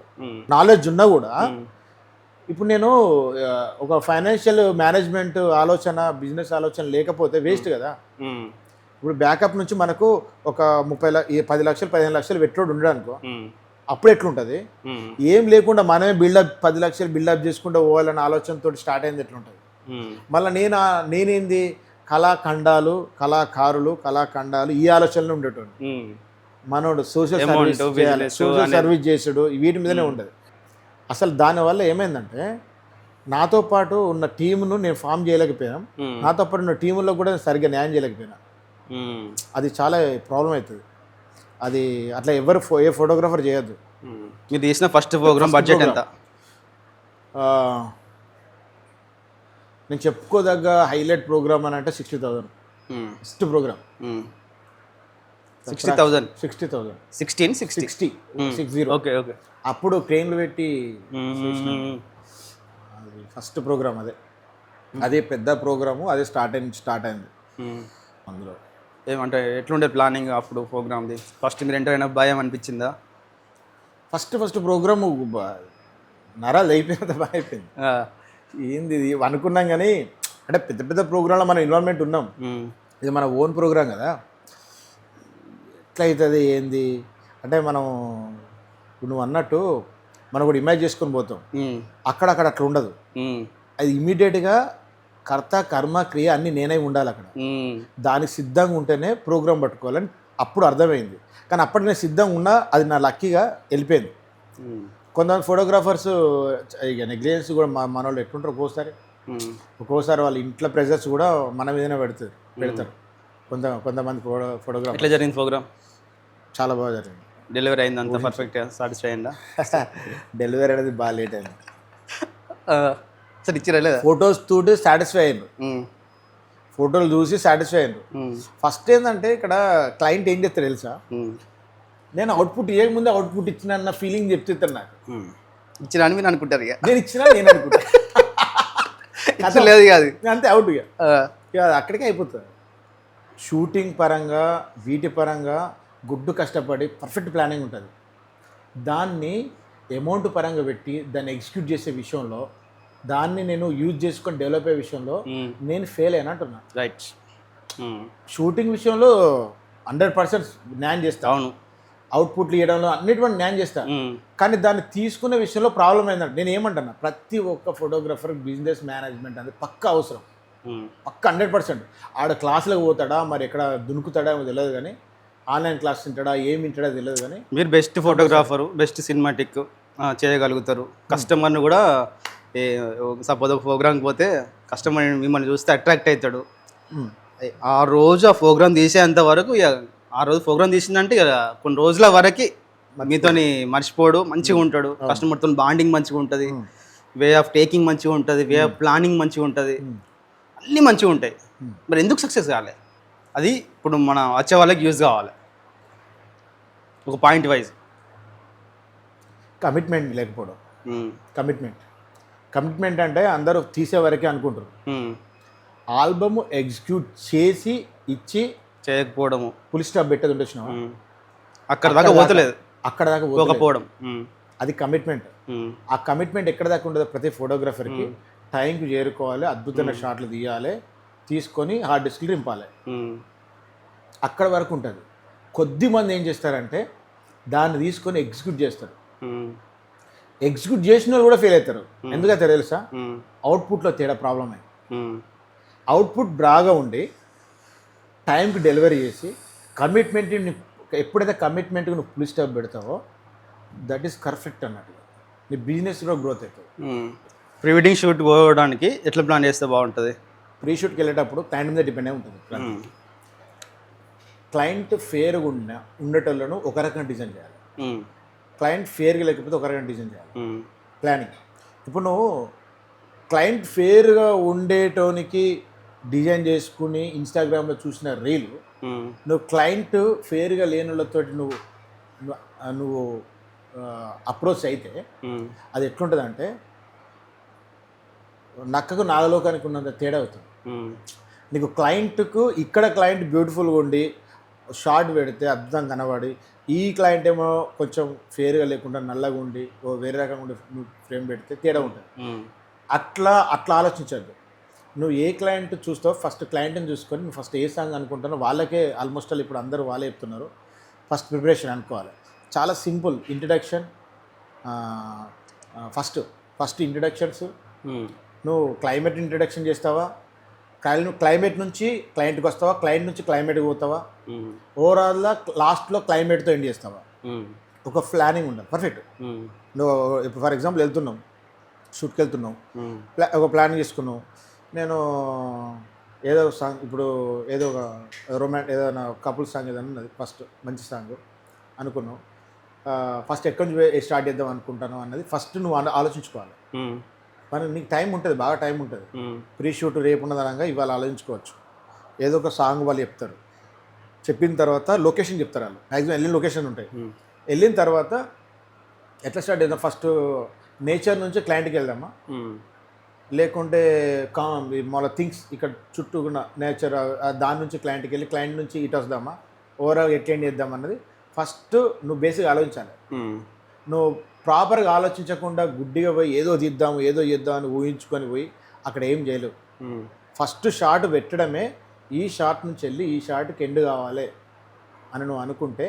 నాలెడ్జ్ ఉన్నా కూడా ఇప్పుడు నేను ఒక ఫైనాన్షియల్ మేనేజ్మెంట్ ఆలోచన, బిజినెస్ ఆలోచన లేకపోతే వేస్ట్ కదా. ఇప్పుడు బ్యాకప్ నుంచి మనకు ఒక 10 లక్షలు 15 లక్షలు పెట్టుబడి ఉండడానికో అప్పుడు ఎట్లుంటుంది, ఏం లేకుండా మనమే 10 లక్షలు బిల్డప్ చేసుకుంటూ పోవాలన్న ఆలోచనతో స్టార్ట్ అయింది ఎట్లుంటుంది. మళ్ళీ నేనేంది కళాఖండాలు, కళాకారులు, కళాఖండాలు ఈ ఆలోచనలు ఉండేటోడు. మనోడు సోషల్ సర్వీస్ చేసుడు వీటి మీదనే ఉండదు. అసలు దానివల్ల ఏమైందంటే నాతో పాటు ఉన్న టీమును నేను ఫామ్ చేయలేకపోయాను, నాతో పాటు ఉన్న టీములో కూడా సరిగ్గా న్యాయం చేయలేకపోయినా. అది చాలా ప్రాబ్లం అవుతుంది. అది అట్లా ఏ ఫోటోగ్రాఫర్ చేయొద్దు. మీరు తీసిన ఫస్ట్ ప్రోగ్రామ్ బడ్జెట్ ఎంత? నేను చెప్పుకోదగ్గ హైలైట్ ప్రోగ్రామ్ అని అంటే 60,000 ఫస్ట్ ప్రోగ్రామ్. 60,000 60 okay okay. అప్పుడు క్రెయిన్లు పెట్టి ఫస్ట్ ప్రోగ్రామ్ అదే పెద్ద ప్రోగ్రాము, అదే స్టార్ట్ అయింది అందులో. ఏమంటే ఎట్లుండే ప్లానింగ్ అప్పుడు ప్రోగ్రామ్ది? ఫస్ట్ మీరు ఎంటర్ అయినా భయం అనిపించిందా? ఫస్ట్ ప్రోగ్రాము నరాలు అయిపోయినంత బాగా అయిపోయింది. ఏంది ఇది అనుకున్నాం, కానీ అంటే పెద్ద ప్రోగ్రాంలో మనం ఇన్వాల్వ్మెంట్ ఉన్నాం, ఇది మన ఓన్ ప్రోగ్రామ్ కదా, ఎట్లా అవుతుంది ఏంది అంటే మనం నువ్వు అన్నట్టు మనం కూడా ఇమాజిన్ చేసుకొని పోతాం, అక్కడ అట్లా ఉండదు. అది ఇమీడియట్గా కర్త కర్మ క్రియ అన్నీ నేనే ఉండాలి అక్కడ, దానికి సిద్ధంగా ఉంటేనే ప్రోగ్రాం పట్టుకోవాలని అప్పుడు అర్థమైంది. కానీ అప్పటి నేను సిద్ధంగా ఉన్నా అది నా లక్కీగా వెళ్ళిపోయింది. కొంతమంది ఫోటోగ్రాఫర్స్ ఇక నెగ్లిజెన్స్ కూడా మన వాళ్ళు ఎట్లుంటారు ఒక్కోసారి వాళ్ళ ఇంట్లో ప్రెజర్స్ కూడా మన మీదనే పెడతారు కొంతమంది ఫోటోగ్రాఫర్. ఎట్లా జరిగింది ప్రోగ్రామ్? చాలా బాగా జరిగింది. డెలివరీ అయింది అంత పర్ఫెక్ట్ సాటిస్ఫై అయిందా? డెలివరీ అనేది బాగా లేట్ అయింది. సరే ఇచ్చిరా లేదా? ఫొటోస్ తోటి సాటిస్ఫై అయ్యారు, ఫోటోలు చూసి సాటిస్ఫై అయ్యారు. ఫస్ట్ ఏంటంటే ఇక్కడ క్లయింట్ ఏం చేస్తారు తెలుసా, నేను అవుట్పుట్ ఇవ్వకముందే అవుట్పుట్ ఇచ్చిన అన్న ఫీలింగ్ చెప్తాను నాకు. ఇచ్చినా అని మీరు అనుకుంటారు, ఇక నేను ఇచ్చినా నేను అనుకుంటా లేదు కాదు అంతే, అవుట్ ఇక అక్కడికే అయిపోతుంది. షూటింగ్ పరంగా వీటి పరంగా గుడ్డు కష్టపడి పర్ఫెక్ట్ ప్లానింగ్ ఉంటుంది. దాన్ని అమౌంట్ పరంగా పెట్టి దాన్ని ఎగ్జిక్యూట్ చేసే విషయంలో, దాన్ని నేను యూజ్ చేసుకొని డెవలప్ అయ్యే విషయంలో నేను ఫెయిల్ అయినా అంటున్నా. రైట్. షూటింగ్ విషయంలో 100% న్యాయం చేస్తా, అవును. అవుట్పుట్లు ఇవ్వడంలో అన్నిటి న్యాయం చేస్తా. కానీ దాన్ని తీసుకునే విషయంలో ప్రాబ్లం ఏంటంటే, నేను ఏమంటున్నా, ప్రతి ఒక్క ఫోటోగ్రఫర్ బిజినెస్ మేనేజ్మెంట్ అనేది పక్కా అవసరం, పక్క 100%. ఆడ క్లాసులకు పోతాడా, మరి ఎక్కడ దునుకుతాడా తెలియదు, కానీ ఆన్లైన్ క్లాస్ తింటాడా, ఏమి తింటాడా తెలియదు. కానీ మీరు బెస్ట్ ఫోటోగ్రాఫరు, బెస్ట్ సినిమాటిక్ చేయగలుగుతారు. కస్టమర్ని కూడా సపోజ్ ఒక ప్రోగ్రామ్కి పోతే కస్టమర్ మిమ్మల్ని చూస్తే అట్రాక్ట్ అవుతాడు. ఆ రోజు ఆ ప్రోగ్రామ్ తీసేంత వరకు, ఆ రోజు ప్రోగ్రామ్ తీసిందంటే ఇక కొన్ని రోజుల వరకు మీతోని మర్చిపోడు, మంచిగా ఉంటాడు. కస్టమర్తో బాండింగ్ మంచిగా ఉంటుంది, వే ఆఫ్ టేకింగ్ మంచిగా ఉంటుంది, వే ఆఫ్ ప్లానింగ్ మంచిగా ఉంటుంది, అన్నీ మంచిగా ఉంటాయి. మరి ఎందుకు సక్సెస్ కావాలి? అది ఇప్పుడు మన వచ్చే వాళ్ళకి యూజ్ కావాలి. ఒక పాయింట్ వైజ్ కమిట్మెంట్ లేకపోవడం. కమిట్మెంట్ అంటే అందరూ తీసే వరకే అనుకుంటారు. ఆల్బమ్ ఎగ్జిక్యూట్ చేసి ఇచ్చి చేయకపోవడము, ఫుల్ స్టాప్ పెట్టేది ఉండొచ్చు, అక్కడ దాకా పోతలేదు, అక్కడ దాకా పోకపోవడం, అది కమిట్మెంట్. ఆ కమిట్మెంట్ ఎక్కడ దాకా ఉండదు, ప్రతి ఫోటోగ్రఫర్కి టైంకి చేరుకోవాలి, అద్భుతమైన షాట్లు తీయాలి, తీసుకొని హార్డ్ డిస్క్లు నింపాలి, అక్కడ వరకు ఉంటుంది. కొద్ది మంది ఏం చేస్తారంటే దాన్ని తీసుకొని ఎగ్జిక్యూట్ చేస్తారు. ఎగ్జిక్యూట్ చేసిన వాళ్ళు కూడా ఫెయిల్ అవుతారు. ఎందుకంటే తెలుసా, అవుట్పుట్లో తేడా ప్రాబ్లం అయింది. అవుట్పుట్ బాగా ఉండి టైంకి డెలివరీ చేసి కమిట్మెంట్, ఎప్పుడైతే కమిట్మెంట్కి నువ్వు ఫుల్ స్టాప్ పెడతావో దట్ ఈస్ పర్ఫెక్ట్ అన్నట్టు, నీ బిజినెస్ కూడా గ్రోత్ అవుతుంది. ప్రీ వెడ్డింగ్ షూట్ పోవడానికి ఎట్లా ప్లాన్ చేస్తే బాగుంటుంది? ప్రీ షూట్కి వెళ్ళేటప్పుడు క్లయింట్ మీద డిపెండ్ అయి ఉంటుంది. క్లయింట్ ఫేర్గా ఉండేటోళ్ళను ఒక రకంగా డిజైన్ చేయాలి, క్లయింట్ ఫేర్గా లేకపోతే ఒక రకంగా డిజైన్ చేయాలి. ప్లానింగ్ ఇప్పుడు నువ్వు క్లయింట్ ఫేర్గా ఉండేటోనికి డిజైన్ చేసుకుని ఇన్స్టాగ్రామ్లో చూసిన రీల్, నువ్వు క్లయింట్ ఫేర్గా లేని వాళ్ళతో నువ్వు అప్రోచ్ అయితే అది ఎట్లుంటుంది అంటే నక్కకు నాగలోకానికి ఉన్నంత తేడా అవుతుంది. నీకు క్లయింట్కు ఇక్కడ క్లయింట్ బ్యూటిఫుల్గా ఉండి షార్ట్ పెడితే అద్భుతంగా కనబడి, ఈ క్లయింట్ ఏమో కొంచెం ఫేర్గా లేకుండా నల్లగా ఉండి వేరే రకంగా ఉండి నువ్వు ఫ్రేమ్ పెడితే తేడా ఉంటుంది. అట్లా ఆలోచించద్దు. నువ్వు ఏ క్లయింట్ చూస్తావు, ఫస్ట్ క్లయింట్ని చూసుకొని నువ్వు ఫస్ట్ ఏ సాంగ్ అనుకుంటానో వాళ్ళకే ఆల్మోస్ట్ ఆల్ ఇప్పుడు అందరూ వాళ్ళే చెప్తున్నారు. ఫస్ట్ ప్రిపరేషన్ అనుకోవాలి, చాలా సింపుల్. Introduction first introductions. నువ్వు క్లైమేట్ ఇంట్రడక్షన్ చేస్తావా, నువ్వు క్లైమేట్ నుంచి క్లయింట్కి వస్తావా, క్లయింట్ నుంచి క్లైమేట్కి పోతావా, ఓవరాల్గా లాస్ట్లో క్లైమేట్తో ఎండ్ చేస్తావా, ఒక ప్లానింగ్ ఉండాలి పర్ఫెక్ట్. నువ్వు ఇప్పుడు ఫర్ ఎగ్జాంపుల్ వెళ్తున్నావు, షూట్కి వెళ్తున్నావు, ఒక ప్లాన్ చేసుకున్నావు. నేను ఏదో సాంగ్, ఇప్పుడు ఏదో ఒక ఏదైనా కపుల్ సాంగ్ ఏదైనా ఉన్నది, ఫస్ట్ మంచి సాంగ్ అనుకున్నావు, ఫస్ట్ ఎక్కడి నుంచి స్టార్ట్ చేద్దాం అనుకుంటాను అన్నది ఫస్ట్ నువ్వు ఆలోచించుకోవాలి. మరి నీకు టైం ఉంటుంది, బాగా టైం ఉంటుంది. ప్రీ షూట్ రేపు ఉన్నదనగా ఇవాళ ఆలోచించుకోవచ్చు. ఏదో ఒక సాంగ్ వాళ్ళు చెప్తారు, చెప్పిన తర్వాత లొకేషన్ చెప్తారు వాళ్ళు, మ్యాక్సిమం వెళ్ళిన లొకేషన్ ఉంటాయి. వెళ్ళిన తర్వాత ఎట్లా స్టార్ట్ చేద్దాం, ఫస్ట్ నేచర్ నుంచి క్లయింట్కి వెళ్దామా, లేకుంటే మన థింగ్స్ ఇక్కడ చుట్టూ ఉన్న నేచర్ దాని నుంచి క్లయింట్కి వెళ్ళి క్లయింట్ నుంచి ఇటు వద్దామా, ఓవరాల్ ఎట్లెండ్ చేద్దాం అన్నది ఫస్ట్ నువ్వు బేసిక్గా ఆలోచించాలి. నువ్వు ప్రాపర్గా ఆలోచించకుండా గుడ్డిగా పోయి ఏదో తీద్దాము ఏదో చేద్దాం అని ఊహించుకొని పోయి అక్కడ ఏం చేయలేవు. ఫస్ట్ షాట్ పెట్టడమే, ఈ షాట్ నుంచి వెళ్ళి ఈ షాట్కి ఎండ్ కావాలి అని నువ్వు అనుకుంటే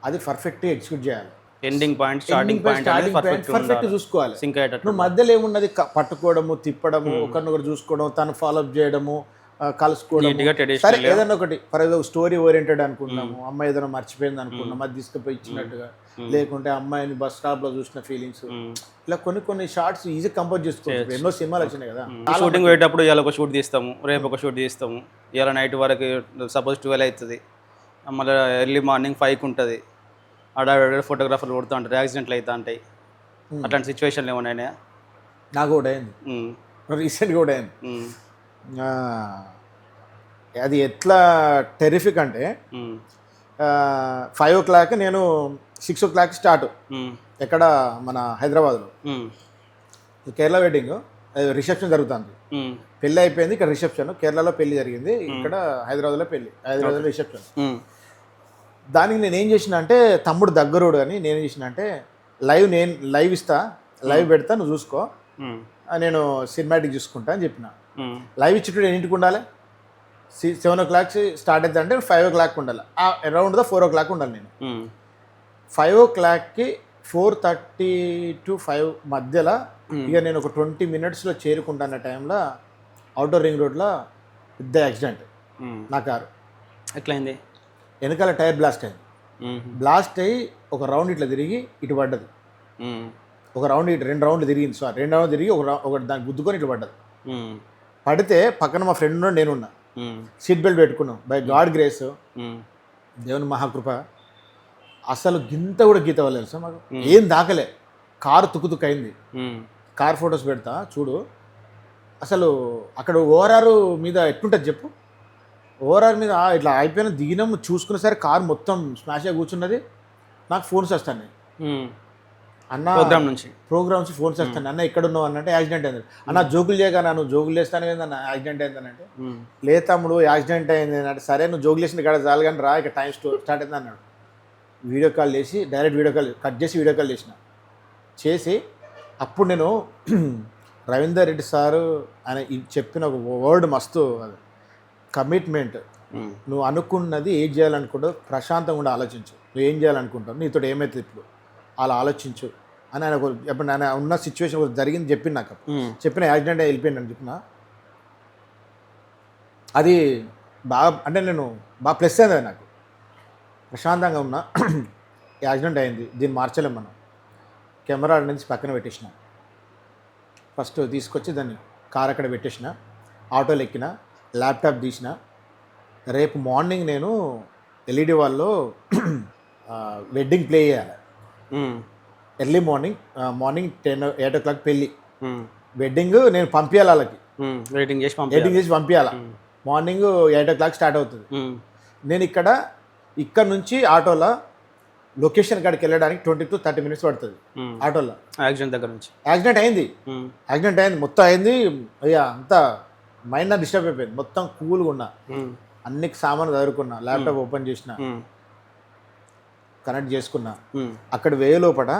అది పర్ఫెక్ట్గా ఎగ్జిక్యూట్ చేయాలి. Ending point starting point perfect చూసుకోవాలి. నువ్వు మధ్యలో ఏమున్నది పట్టుకోవడము, తిప్పడము, ఒకరినొకరు చూసుకోవడం, తను ఫాలోఅప్ చేయడము, కలుసుకోవడం నీట్గా సరే ట్రెడిషనల్ ఏదైనా ఒకటి ఫర్ ఎగ్జాంపుల్ స్టోరీ ఓరియంటెడ్ అనుకున్నాము, అమ్మాయి ఏదైనా మర్చిపోయింది అనుకున్నాము, అది తీసుకుపోయి ఇచ్చినట్టుగా, లేకుంటే అమ్మాయిని బస్ స్టాప్ లో చూసిన ఫీలింగ్స్, ఇలా కొన్ని షార్ట్స్ ఈజీ కంపోజ్ చేసుకోవచ్చు. ఎన్నో సినిమాలు వచ్చినాయి కదా. షూటింగ్ పోయేటప్పుడు ఇవాళ ఒక షూట్ తీస్తాము, రేపు ఒక షూట్ తీస్తాము, ఇవాళ నైట్ వరకు సపోజ్ 12 అవుతుంది, మళ్ళీ ఎర్లీ మార్నింగ్ 5కి ఉంటుంది, ఆడ ఫోటోగ్రాఫర్లు కొడుతూ ఉంటారు, యాక్సిడెంట్లు అవుతూ ఉంటాయి. అట్లాంటి సిచ్యువేషన్లు ఏమైనా? నాకు కూడా అయింది, రీసెంట్గా కూడా అయింది. అది ఎట్లా టెరిఫిక్ అంటే 5 o'clock, నేను 6 o'clock స్టార్ట్. ఎక్కడ మన హైదరాబాద్లో కేరళ వెడ్డింగ్ రిసెప్షన్ జరుగుతుంది. పెళ్ళి అయిపోయింది, ఇక్కడ రిసెప్షన్. కేరళలో పెళ్లి జరిగింది, ఇక్కడ హైదరాబాద్లో పెళ్లి, హైదరాబాద్లో రిసెప్షన్. దానికి నేను ఏం చేసిన అంటే, తమ్ముడు దగ్గరోడు అని నేనేం చేసిన అంటే, నేను లైవ్ ఇస్తా, లైవ్ పెడతా, నువ్వు చూసుకో, నేను సినిమాటిక్ చూసుకుంటా అని చెప్పిన. లైవ్ ఇచ్చేటప్పుడు ఎన్నింటికి ఉండాలి? 7 o'clock స్టార్ట్ అవుతుంది అంటే 5 o'clock ఉండాలి, అరౌండ్ 4 o'clock ఉండాలి. నేను 5 o'clockకి 4:30 to 5 మధ్యలో ఇక నేను ఒక 20 minutesలో చేరుకుంటాన్న టైంలో అవుటర్ రింగ్ రోడ్లో పెద్ద యాక్సిడెంట్. నా కారు ఎట్లయింది? వెనకాల టైర్ బ్లాస్ట్ అయింది. బ్లాస్ట్ అయ్యి ఒక రౌండ్ ఇట్లా తిరిగి ఇటు పడ్డది, ఒక రౌండ్ ఇటు 2 రౌండ్లు తిరిగింది. 2 రౌండ్లు తిరిగి ఒక దాన్ని గుద్దుకొని ఇటు పడ్డది. పడితే పక్కన మా ఫ్రెండ్ ఉన్నాడు, నేనున్నా, సీట్ బెల్ట్ పెట్టుకున్నాం. బై గాడ్ గ్రేస్, దేవుని మహాకృప, అసలు గింత కూడా గీత వాళ్ళు తెలుసా మాకు, ఏం దాకలే. కారు తుక్కు అయింది. కార్ ఫొటోస్ పెడతా చూడు. అసలు అక్కడ ఓఆర్ఆర్ మీద ఎట్లుంటుంది చెప్పు. ఓఆర్ఆర్ మీద ఇట్లా అయిపోయిన దిగినాం, చూసుకునేసరికి కారు మొత్తం స్మాష్ అయి కూర్చున్నది. నాకు ఫోన్స్ వస్తాయి అన్న, ప్రోగ్రామ్స్ ఫోన్స్ వస్తాను, అన్న ఎక్కడ ఉన్నావు అన్నంటే యాక్సిడెంట్ అయింది అన్న. జోకులు చేయగా నువ్వు జోకులు వేస్తాను ఏందన్న, యాక్సిడెంట్ అయిందని అంటే, లే తమ్ముడు యాక్సిడెంట్ అయింది అంటే, సరే నువ్వు జోకులు వేసిన కాడ చాలు కానీ రా, ఇక టైం స్టార్ట్ అయింది అన్నాడు. వీడియో కాల్ చేసి డైరెక్ట్ వీడియో కాల్ కట్ చేసి వీడియో కాల్ చేసి అప్పుడు నేను రవీందర్ రెడ్డి సారు ఆయన చెప్పిన ఒక వర్డ్ మస్తు, అది కమిట్మెంట్. నువ్వు అనుకున్నది ఏం చేయాలనుకుంటావు, ప్రశాంతంగా ఉండి ఆలోచించు, నువ్వు ఏం చేయాలనుకుంటావు, నీతో ఏమైతే ఇప్పుడు అలా ఆలోచించు అని ఆయన ఎప్పుడు ఆయన ఉన్న సిచ్యువేషన్ జరిగింది చెప్పిన, నాకు చెప్పిన యాక్సిడెంట్ వెళ్ళిపోయింది అని చెప్పిన. అది బాగా అంటే నేను బాగా ప్లస్ అయింది నాకు. ప్రశాంతంగా ఉన్నా, యాక్సిడెంట్ అయింది, దీన్ని మార్చలేం మనం. కెమెరా నుంచి పక్కన పెట్టేసిన, ఫస్ట్ తీసుకొచ్చి దాన్ని కార్ అక్కడ పెట్టేసిన, ఆటోలు ఎక్కిన, ల్యాప్టాప్ తీసిన. రేపు మార్నింగ్ నేను ఎల్ఈడి వాళ్ళలో వెడ్డింగ్ ప్లే చేయాలి. ఎర్లీ మార్నింగ్ 8 o'clock పెళ్ళి, వెడ్డింగ్ నేను పంపించాలి వాళ్ళకి, ఎడిటింగ్ చేసి పంపించాలి. మార్నింగ్ 8 o'clock స్టార్ట్ అవుతుంది. నేను ఇక్కడ నుంచి ఆటోలో లొకేషన్ కాడికి వెళ్ళడానికి 20 to 30 minutes పడుతుంది ఆటోలో. యాక్సిడెంట్ దగ్గర నుంచి యాక్సిడెంట్ అయింది మొత్తం అయింది. అయ్యా అంతా మైండ్ నా డిస్టర్బ్ అయిపోయింది. మొత్తం కూల్గా ఉన్నా, అన్ని సామాన్లు చదువుకున్నా, ల్యాప్టాప్ ఓపెన్ చేసిన, కనెక్ట్ చేసుకున్నా. అక్కడ వేయ లోపల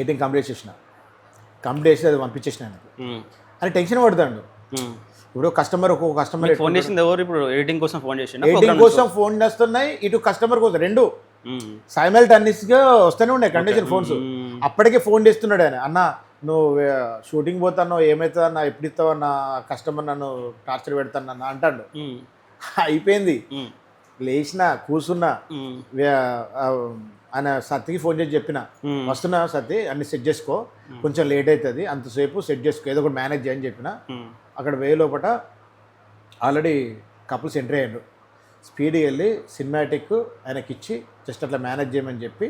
ఎడిటింగ్ కంప్లీట్ చేసి అది పంపించేసిన. అని టెన్షన్ పడతాడు. ఇప్పుడు ఒక్కొక్క కస్టమర్ ఫోన్ చేసింది ఎవరు? ఇప్పుడు ఎడిటింగ్ కోసం ఫోన్ చేసిన, ఎడిటింగ్ కోసం ఫోన్ చేస్తున్నాయి, ఇటు కస్టమర్ కోసం, రెండు సైమల్టేనియస్గా వస్తూనే ఉన్నాయి కండిషన్ ఫోన్స్. అప్పటికే ఫోన్ చేస్తున్నాడు ఆయన, అన్న నువ్వు షూటింగ్ పోతాను, ఏమవుతుందన్న, ఎప్పుడు ఇస్తావన్న, కస్టమర్ నన్ను టార్చర్ పెడతానన్న అంటాడు. అయిపోయింది, లేచిన కూర్చున్నా. ఆయన సత్తికి ఫోన్ చేసి చెప్పిన, వస్తున్నా సత్తి, అన్ని సెట్ చేసుకో, కొంచెం లేట్ అవుతుంది, అంతసేపు సెట్ చేసుకో, ఏదో ఒకటి మేనేజ్ చేయని చెప్పిన. అక్కడ వేయ లోపల ఆల్రెడీ కపుల్స్ ఎంట్రీ అయ్యారు. స్పీడ్గా వెళ్ళి సినిమాటిక్ ఆయనకి ఇచ్చి జస్ట్ అట్లా మేనేజ్ చేయమని చెప్పి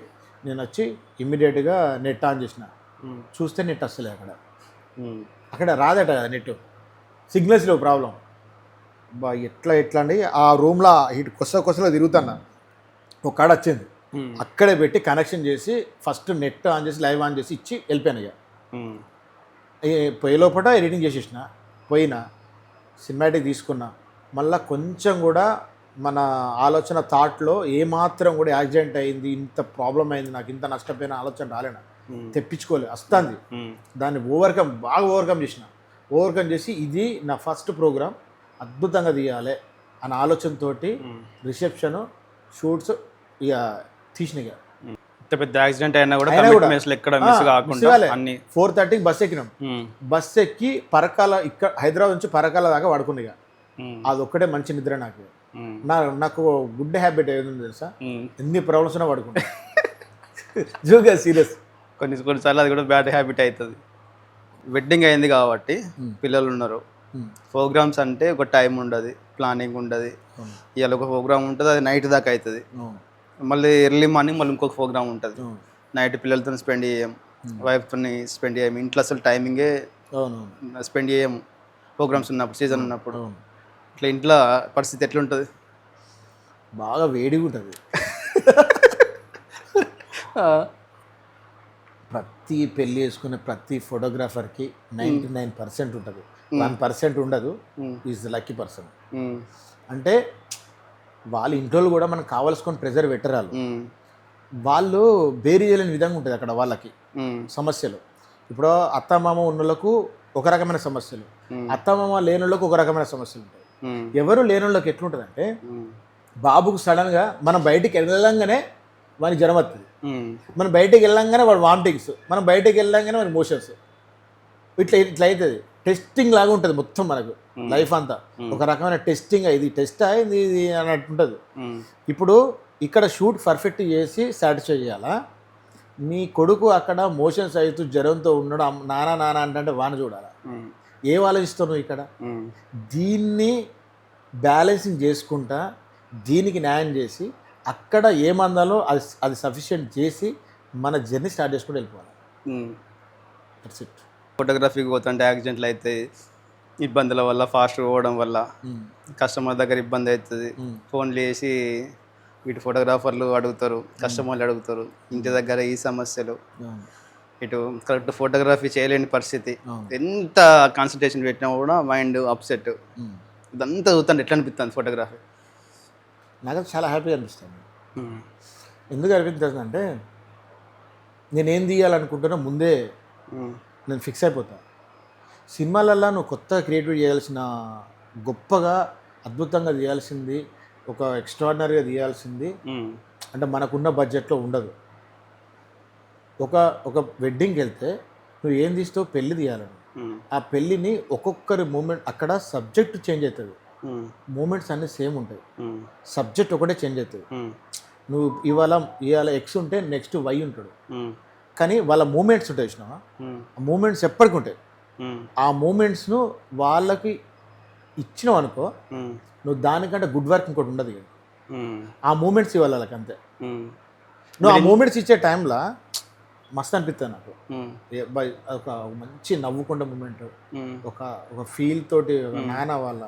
నేను వచ్చి ఇమ్మీడియట్గా నెట్ ఆన్ చేసిన. చూస్తే నెట్ వస్తలే అక్కడ రాదట నెట్, సిగ్నల్స్ లేవు, ప్రాబ్లం. బా ఎట్లా అండి, ఆ రూమ్లో ఇటు కొసలో తిరుగుతున్నా, ఒక కాడ వచ్చింది, అక్కడే పెట్టి కనెక్షన్ చేసి ఫస్ట్ నెట్ ఆన్ చేసి లైవ్ ఆన్ చేసి ఇచ్చి వెళ్ళిపోయాను. ఇక పోయే లోపల ఎడిటింగ్ చేసేసిన, పోయినా సినిమాటిక్ తీసుకున్నా. మళ్ళీ కొంచెం కూడా మన ఆలోచన థాట్లో ఏమాత్రం కూడా యాక్సిడెంట్ అయింది, ఇంత ప్రాబ్లం అయింది, నాకు ఇంత నష్టపోయిన ఆలోచన రాలేనా, తెప్పించుకోలే, వస్తుంది. దాన్ని బాగా ఓవర్కమ్ చేసి ఇది నా ఫస్ట్ ప్రోగ్రామ్, అద్భుతంగా తీయాలి అనే ఆలోచనతోటి రిసెప్షను, షూట్స్ ఇక తీసిన. ఎంత పెద్ద యాక్సిడెంట్ అయినా కూడా అయినా కూడా. కమిట్మెంట్స్ ఎక్కడ మిస్ కాకుండా అన్ని 4:30కి బస్ ఎక్కినాం. బస్ ఎక్కి పరకాల ఇక్కడ హైదరాబాద్ నుంచి పరకాల దాకా పడుకుంది. ఇక అదొక్కటే మంచి నిద్ర నాకు. నాకు గుడ్ హ్యాబిట్ ఏది తెలుసా, ఎన్ని ప్రాబ్లమ్స్ ఉన్నా పడుకుంటా. జోగా సీరియస్. కొన్నిసార్లు అది కూడా బ్యాడ్ హ్యాబిట్ అవుతుంది. వెడ్డింగ్ అయింది కాబట్టి పిల్లలు ఉన్నారు, ప్రోగ్రామ్స్ అంటే ఒక టైం ఉండదు, ప్లానింగ్ ఉండదు. ఇవాళ ఒక ప్రోగ్రామ్ ఉంటుంది, అది నైట్ దాకా అవుతుంది. మళ్ళీ ఎర్లీ మార్నింగ్ మళ్ళీ ఇంకొక ప్రోగ్రామ్ ఉంటుంది. నైట్ పిల్లలతో స్పెండ్ చేయం, వైఫ్తో స్పెండ్ చేయం, ఇంట్లో అసలు టైమింగే స్పెండ్ చేయము. ప్రోగ్రామ్స్ ఉన్నప్పుడు, సీజన్ ఉన్నప్పుడు ఇట్లా ఇంట్లో పరిస్థితి ఎట్లుంటుంది? బాగా వేడిగా ఉంటుంది. ప్రతి పెళ్ళి చేసుకునే ప్రతి ఫోటోగ్రాఫర్కి 99% ఉంటుంది, 1% ఉండదు. Is the lucky person. అంటే వాళ్ళ ఇంట్లో కూడా మనకు కావాల్సుకొని ప్రెజర్ పెట్టరాలు. వాళ్ళు బేరీ చేయలేని విధంగా ఉంటుంది అక్కడ వాళ్ళకి సమస్యలు. ఇప్పుడు అత్తమామ ఉన్నోళ్ళకు ఒక రకమైన సమస్యలు, అత్తమామ లేనోళ్ళకు ఒక రకమైన సమస్యలు ఉంటాయి. ఎవరు లేనోళ్ళకి ఎట్లుంటుంది అంటే, బాబుకు సడన్గా మనం బయటికి వెళ్ళంగానే వానికి జ్వరం వస్తుంది, మనం బయటికి వెళ్ళంగానే వాడు వామిటింగ్స్, మనం బయటికి వెళ్ళంగానే వాడి మోషన్స్, ఇట్లా ఇట్లా అవుతుంది. టెస్టింగ్ లాగా ఉంటుంది మొత్తం మనకు లైఫ్ అంతా. ఒక రకమైన టెస్టింగ్, ఇది టెస్ట్ అయింది ఇది అన్నట్టు ఉంటుంది. ఇప్పుడు ఇక్కడ షూట్ పర్ఫెక్ట్ చేసి సాటిస్ఫై చేయాలా, నీ కొడుకు అక్కడ మోషన్స్ అవుతూ జ్వరంతో ఉన్నాడు, నానా నానా అంటే వాన చూడాలా, ఏం ఆలోచిస్తావు నువ్వు ఇక్కడ? దీన్ని బ్యాలెన్సింగ్ చేసుకుంటా, దీనికి న్యాయం చేసి అక్కడ ఏమందాలో అది సఫిషియెంట్ చేసి మన జర్నీ స్టార్ట్ చేసుకుంటూ వెళ్ళిపోవాలి. That's it. ఫోటోగ్రఫీకి పోతుంటే యాక్సిడెంట్లు అవుతాయి, ఇబ్బందుల వల్ల, ఫాస్ట్ పోవడం వల్ల కస్టమర్ దగ్గర ఇబ్బంది అవుతుంది. ఫోన్లు చేసి వీటి ఫోటోగ్రాఫర్లు అడుగుతారు, కస్టమర్లు అడుగుతారు, ఇంటి దగ్గర ఈ సమస్యలు, ఇటు కరెక్ట్ ఫోటోగ్రఫీ చేయలేని పరిస్థితి. ఎంత కాన్సన్ట్రేషన్ పెట్టినా కూడా మైండ్ అప్సెట్. ఇదంతా చూస్తుంటే ఎట్లా అనిపిస్తుంది ఫోటోగ్రఫీ? నాకు చాలా హ్యాపీగా అనిపిస్తుంది. ఎందుకు అనిపిస్తుంది అంటే, నేనేం తీయాలనుకుంటున్నా ముందే నేను ఫిక్స్ అయిపోతా. సినిమాలల్లో నువ్వు కొత్తగా క్రియేటివ్ చేయాల్సిన, గొప్పగా అద్భుతంగా తీయాల్సింది, ఒక ఎక్స్ట్రాడినరీగా తీయాల్సింది అంటే మనకున్న బడ్జెట్లో ఉండదు. ఒక వెడ్డింగ్కి వెళ్తే నువ్వు ఏం తీస్తావు, పెళ్ళి తీయాలని. ఆ పెళ్ళిని ఒక్కొక్కరి మూమెంట్, అక్కడ సబ్జెక్ట్ చేంజ్ అవుతుంది, మూమెంట్స్ అన్నీ సేమ్ ఉంటాయి, సబ్జెక్ట్ ఒకటే చేంజ్ అవుతుంది. నువ్వు ఇవాళ ఎక్స్ ఉంటే నెక్స్ట్ వై ఉంటాడు, కానీ వాళ్ళ మూమెంట్స్ ఉంటాయి చూసినావా, ఆ మూమెంట్స్ ఎప్పటికి ఉంటాయి. ఆ మూమెంట్స్ను వాళ్ళకి ఇచ్చినావు అనుకో, నువ్వు దానికంటే గుడ్ వర్క్ ఇంకోటి ఉండదు కదా. ఆ మూమెంట్స్ ఇవ్వాలి వాళ్ళకి, అంతే. నువ్వు ఆ మూమెంట్స్ ఇచ్చే టైంలో మస్తు అనిపిస్తుంది నాకు. ఒక మంచి నవ్వుకుంటే మూమెంట్, ఒక ఫీల్ తోటి నాన్న వాళ్ళ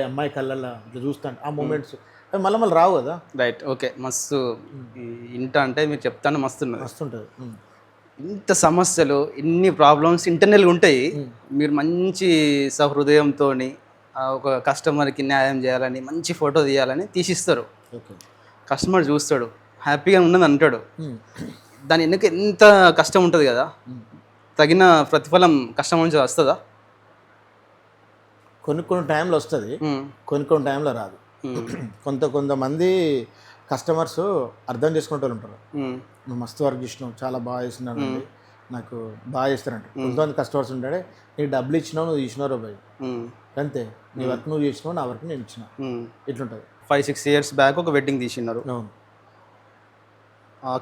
అమ్మాయి కళ్ళల్లో ఇట్లా చూస్తాను ఆ మూమెంట్స్ మళ్ళీ రావు కదా. Right, okay. మస్తు ఇంట అంటే మీరు చెప్తాను మస్తుంటుంది. ఇంత సమస్యలు, ఇన్ని ప్రాబ్లమ్స్ ఇంటర్నల్గా ఉంటాయి. మీరు మంచి సహృదయంతో ఒక కస్టమర్కి న్యాయం చేయాలని, మంచి ఫోటో తీయాలని తీసిస్తారు. కస్టమర్ చూస్తాడు, హ్యాపీగా ఉన్నది అంటాడు. దాని వెనుక ఎంత కష్టం ఉంటుంది కదా, తగిన ప్రతిఫలం కష్టం నుంచి వస్తుందా? కొన్ని టైంలో వస్తుంది, కొన్ని టైంలో రాదు. కొంతమంది కస్టమర్స్ అర్థం చేసుకుంటూ ఉంటారు, నువ్వు మస్తు వర్క్ చేసినావు, చాలా బాగా చేసినావు, నాకు బాగా చేస్తానంట. కొంతమంది కస్టమర్స్ ఉంటాడే, నీకు డబ్బులు ఇచ్చినావు, నువ్వు తీసినావు రూపాయి, అంతే, నీ వర్క్ నువ్వు చేసినావు, నా వర్క్ నేను ఇచ్చిన, ఇట్లుంటుంది. 5-6 years బ్యాక్ ఒక వెడ్డింగ్ తీసినారు.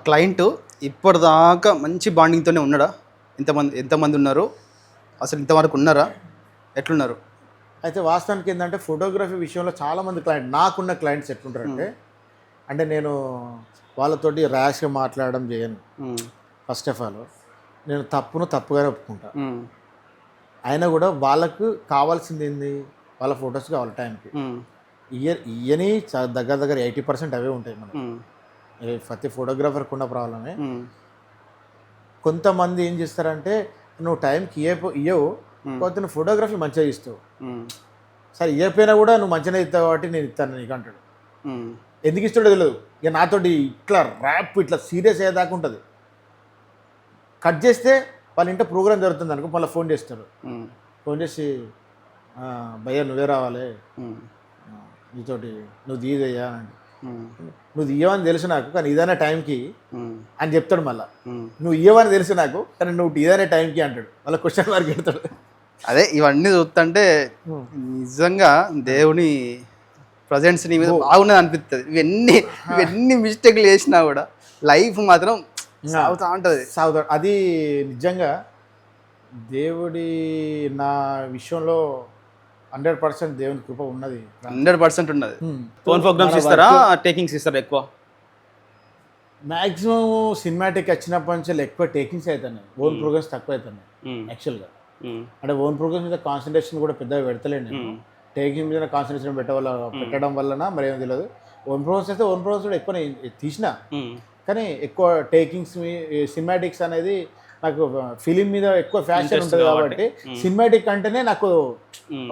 క్లయింట్ ఇప్పటిదాకా మంచి బాండింగ్తోనే ఉన్నాడా? ఎంతమంది ఉన్నారు అసలు, ఇంతవరకు ఉన్నారా, ఎట్లున్నారు? అయితే వాస్తవానికి ఏంటంటే, ఫోటోగ్రఫీ విషయంలో చాలామంది నాకున్న క్లయింట్స్ ఎట్లుంటారంటే, అంటే నేను వాళ్ళతోటి ర్యాష్గా మాట్లాడడం చేయను. ఫస్ట్ ఆఫ్ ఆల్ నేను తప్పుగానే ఒప్పుకుంటా. అయినా కూడా వాళ్ళకు కావాల్సింది ఏంది, వాళ్ళ ఫొటోస్ కావాలి టైంకి. ఇయని దగ్గర 80% అవే ఉంటాయి మనకి. ప్రతి ఫోటోగ్రాఫర్కి ఉన్న ప్రాబ్లమే. కొంతమంది ఏం చేస్తారంటే, నువ్వు టైంకి ఇయ్యవు, కాకపోతే నువ్వు ఫోటోగ్రఫీ మంచిగా ఇస్తావు, సరే ఇవ్వకపోయినా కూడా నువ్వు మంచిగా ఇస్తావు కాబట్టి నేను ఇస్తాను నీకు అంటాడు. ఎందుకు ఇస్తాడో తెలియదు. ఇక నాతోటి ఇట్లా ర్యాప్ ఇట్లా సీరియస్ అయ్యేదాకా ఉంటుంది. కట్ చేస్తే వాళ్ళ ఇంట్లో ప్రోగ్రామ్ జరుగుతుంది అనుకో, మళ్ళీ ఫోన్ చేస్తారు. ఫోన్ చేసి, భయ్యా నువ్వే రావాలి, నీతోటి నువ్వు తీదయ్యా, నువ్వు ఇయ్యవని తెలుసు నాకు కానీ ఇదనే టైంకి అని చెప్తాడు. మళ్ళీ నువ్వు ఇయ్యవని తెలుసు నాకు కానీ నువ్వు ఇదనే టైంకి అంటాడు. మళ్ళీ క్వశ్చన్ మార్క్ పెడతాడు. అదే ఇవన్నీ చూస్తుంటే నిజంగా దేవుని ప్రజెన్స్ నీ మీద బాగున్నది అనిపిస్తుంది. ఇవన్నీ మిస్టేక్లు చేసినా కూడా లైఫ్ మాత్రం సాగుతూ ఉంటుంది. సాగుతాడు. అది నిజంగా దేవుడి నా విషయంలో 100% దేవుని కృప ఉన్నది. 100% ఉన్నది. ఫోన్ ప్రోగ్రామ్స్ ఇస్తారా, టేకింగ్స్ ఇస్తారా ఎక్కువ? మ్యాక్సిమం సినిమాటిక్ వచ్చినప్పటి నుంచి ఎక్కువ టేకింగ్స్ అవుతున్నాయి, ఓన్ ప్రోగ్రామ్స్ తక్కువ అవుతున్నాయి యాక్చువల్గా. అంటే ఓన్ ప్రోగ్రామ్స్ మీద కాన్సన్ట్రేషన్ కూడా పెద్దగా పెడతలేండి. టేకింగ్ మీద కాన్సన్ట్రేషన్ పెట్టడం వలన మరేమో తెలియదు. ఓన్ ప్రోగ్రామ్స్ అయితే ఓన్ ప్రోగ్రామ్స్ కూడా ఎక్కువ తీసిన, కానీ ఎక్కువ టేకింగ్స్ సినిమాటిక్స్ అనేది నాకు ఫిలిం మీద ఎక్కువ ఫ్యాషన్ ఉంటుంది కాబట్టి సినిమాటిక్ అంటేనే నాకు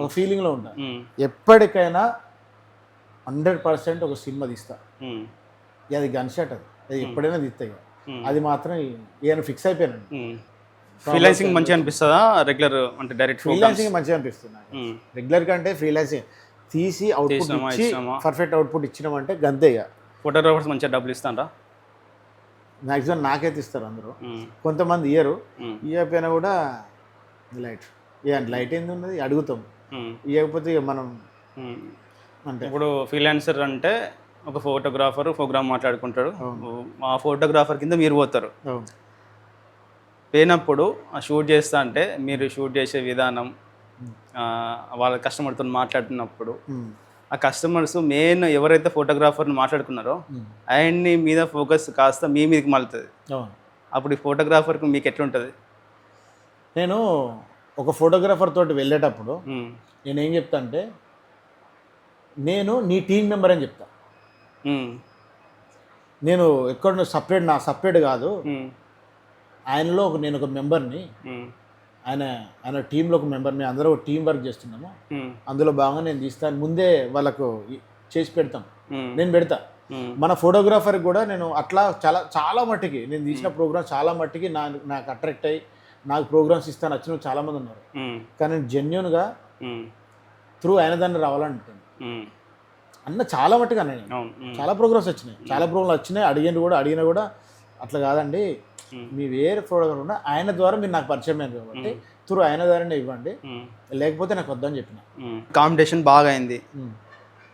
ఒక ఫీలింగ్లో ఉంటా. ఎప్పటికైనా 100% ఒక సినిమా తీస్తా. అది గన్ షాట్, అది ఎప్పుడైనా తీస్తాయి. అది మాత్రం ఏమైనా ఫిక్స్ అయిపోయాను. ఫ్రీలాన్సింగ్ మంచిగా అనిపిస్తుందా రెగ్యులర్ అంటే డైరెక్ట్? ఫ్రీలాన్సింగ్ మంచిగా అనిపిస్తుంది. రెగ్యులర్ కంటే ఫ్రీలాన్సింగ్ తీసి అవుట్పుట్ ఇచ్చి పర్ఫెక్ట్ అవుట్పుట్ ఇచ్చినామంటే గంతే. ఇక ఫోటోగ్రాఫర్స్ మంచిగా డబ్బులు ఇస్తారా? మ్యాక్సిమం నాకైతే ఇస్తారు అందరూ. కొంతమంది ఇయ్యరు, ఇవ్వకపోయినా కూడా లైట్ లైట్ ఏంది ఉన్నది అడుగుతాం, ఇవ్వకపోతే ఇక మనం అంటే. ఇప్పుడు ఫ్రీలాన్సర్ అంటే ఒక ఫోటోగ్రాఫర్ ప్రోగ్రామ్ మాట్లాడుకుంటాడు, ఆ ఫోటోగ్రాఫర్ కింద మీరు పోతారు. పోయినప్పుడు ఆ షూట్ చేస్తా అంటే మీరు షూట్ చేసే విధానం, వాళ్ళ కస్టమర్తో మాట్లాడుతున్నప్పుడు ఆ కస్టమర్స్ మెయిన్ ఎవరైతే ఫోటోగ్రాఫర్ని మాట్లాడుకున్నారో ఆయన్ని మీద ఫోకస్ కాస్త మీ మీదకి మలుతుంది. అప్పుడు ఈ ఫోటోగ్రాఫర్కి మీకు ఎట్లుంటుంది? నేను ఒక ఫోటోగ్రాఫర్ తోటి వెళ్ళేటప్పుడు నేనేం చెప్తా అంటే, నేను నీ టీం మెంబర్ అని చెప్తా. నేను ఎక్కడ సపరేట్ కాదు, ఆయనలో నేను ఒక మెంబర్ని, ఆయన టీంలో ఒక మెంబర్ని, అందరూ ఒక టీం వర్క్ చేస్తున్నాము, అందులో భాగంగా నేను తీస్తాను. ముందే వాళ్ళకు చేసి పెడతాం, నేను పెడతా. మన ఫోటోగ్రాఫర్ కూడా నేను అట్లా చాలా మట్టికి నేను తీసిన ప్రోగ్రామ్స్ చాలా మట్టికి నాకు అట్రాక్ట్ అయ్యి నాకు ప్రోగ్రామ్స్ ఇస్తాను వచ్చిన చాలామంది ఉన్నారు. కానీ నేను జెన్యున్గా త్రూ ఆయన దాన్ని రావాలంటుంది అన్న చాలా మట్టుగా. నేను చాలా ప్రోగ్రామ్స్ వచ్చినాయి, చాలా ప్రోగ్రామ్లు వచ్చినాయి, అడిగినా కూడా అట్లా కాదండి, మీ వేరే ఫోటోగ్రాఫర్ ఉన్నా ఆయన ద్వారా మీరు నాకు పరిచయం అయింది కాబట్టి త్రూ ఆయన ద్వారానే ఇవ్వండి, లేకపోతే నాకు వద్దని చెప్పిన. కాంపిటీషన్ బాగా అయింది,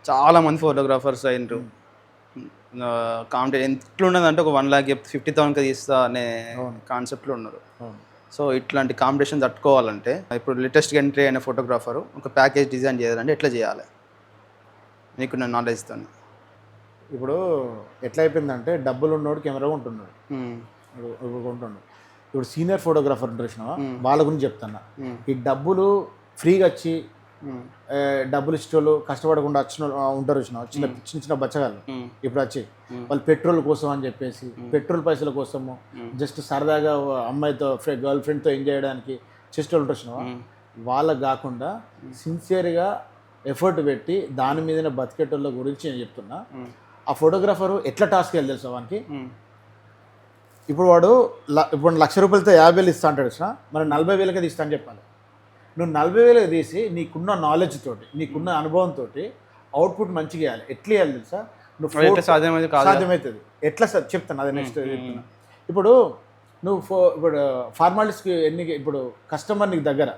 చాలా మంది ఫోటోగ్రాఫర్స్ అయినరు. కాంపిటీషన్ ఎట్లున్నదంటే ఒక 1 lakh చెప్తే 50,000 తీస్తా అనే కాన్సెప్ట్లో ఉన్నారు. సో ఇట్లాంటి కాంపిటీషన్ తట్టుకోవాలంటే ఇప్పుడు లేటెస్ట్గా ఎంట్రీ అయిన ఫోటోగ్రాఫర్ ఒక ప్యాకేజ్ డిజైన్ చేయాలంటే ఎట్లా చేయాలి? మీకు నేను నాలెడ్జ్ ఇస్తాను. ఇప్పుడు ఎట్లా అయిపోయిందంటే డబ్బులు ఉన్నోడు కెమెరా ఉంటున్నాడు, ఇప్పుడు సీనియర్ ఫోటోగ్రాఫర్ చూసినావా వాళ్ళ గురించి చెప్తున్నా. ఈ డబ్బులు ఫ్రీగా వచ్చి డబ్బులు ఇష్టోళ్ళు కష్టపడకుండా వచ్చిన ఉంటారు చూసినావా, చిన్న బచ్చగాళ్ళు. ఇప్పుడు వచ్చి వాళ్ళు పెట్రోల్ కోసం అని చెప్పేసి పెట్రోల్ పైసల కోసము జస్ట్ సరదాగా అమ్మాయితో గర్ల్ ఫ్రెండ్తో ఎంజాయ్ చేయడానికి చేసేటోళ్ళు ఉంటారు చూసినావా, వాళ్ళకు కాకుండా సిన్సియర్గా ఎఫర్ట్ పెట్టి దాని మీదనే బతికేటోళ్ళ గురించి నేను చెప్తున్నా. ఆ ఫోటోగ్రాఫరు ఎట్లా టాస్క్ వెళ్ళి తెలుసా వానికి? ఇప్పుడు వాడు ఇప్పుడు 1,00,000 రూపాయలతో 50,000 ఇస్తా అంటాడు వచ్చిన, మనం 40,000కే తీస్తా అని చెప్పాలి. నువ్వు 40,000 తీసి నీకున్న నాలెడ్జ్ తోటి నీకున్న అనుభవంతో అవుట్పుట్ మంచిగా ఇవ్వాలి. ఎట్లా ఇవ్వాలి తెలుసా? నువ్వు సాధ్యమవుతుంది ఎట్లా చెప్తాను, అదే నెక్స్ట్ చెప్తున్నా. ఇప్పుడు ఇప్పుడు ఫార్మాలిటీస్కి ఇప్పుడు కస్టమర్ నీకు దగ్గర,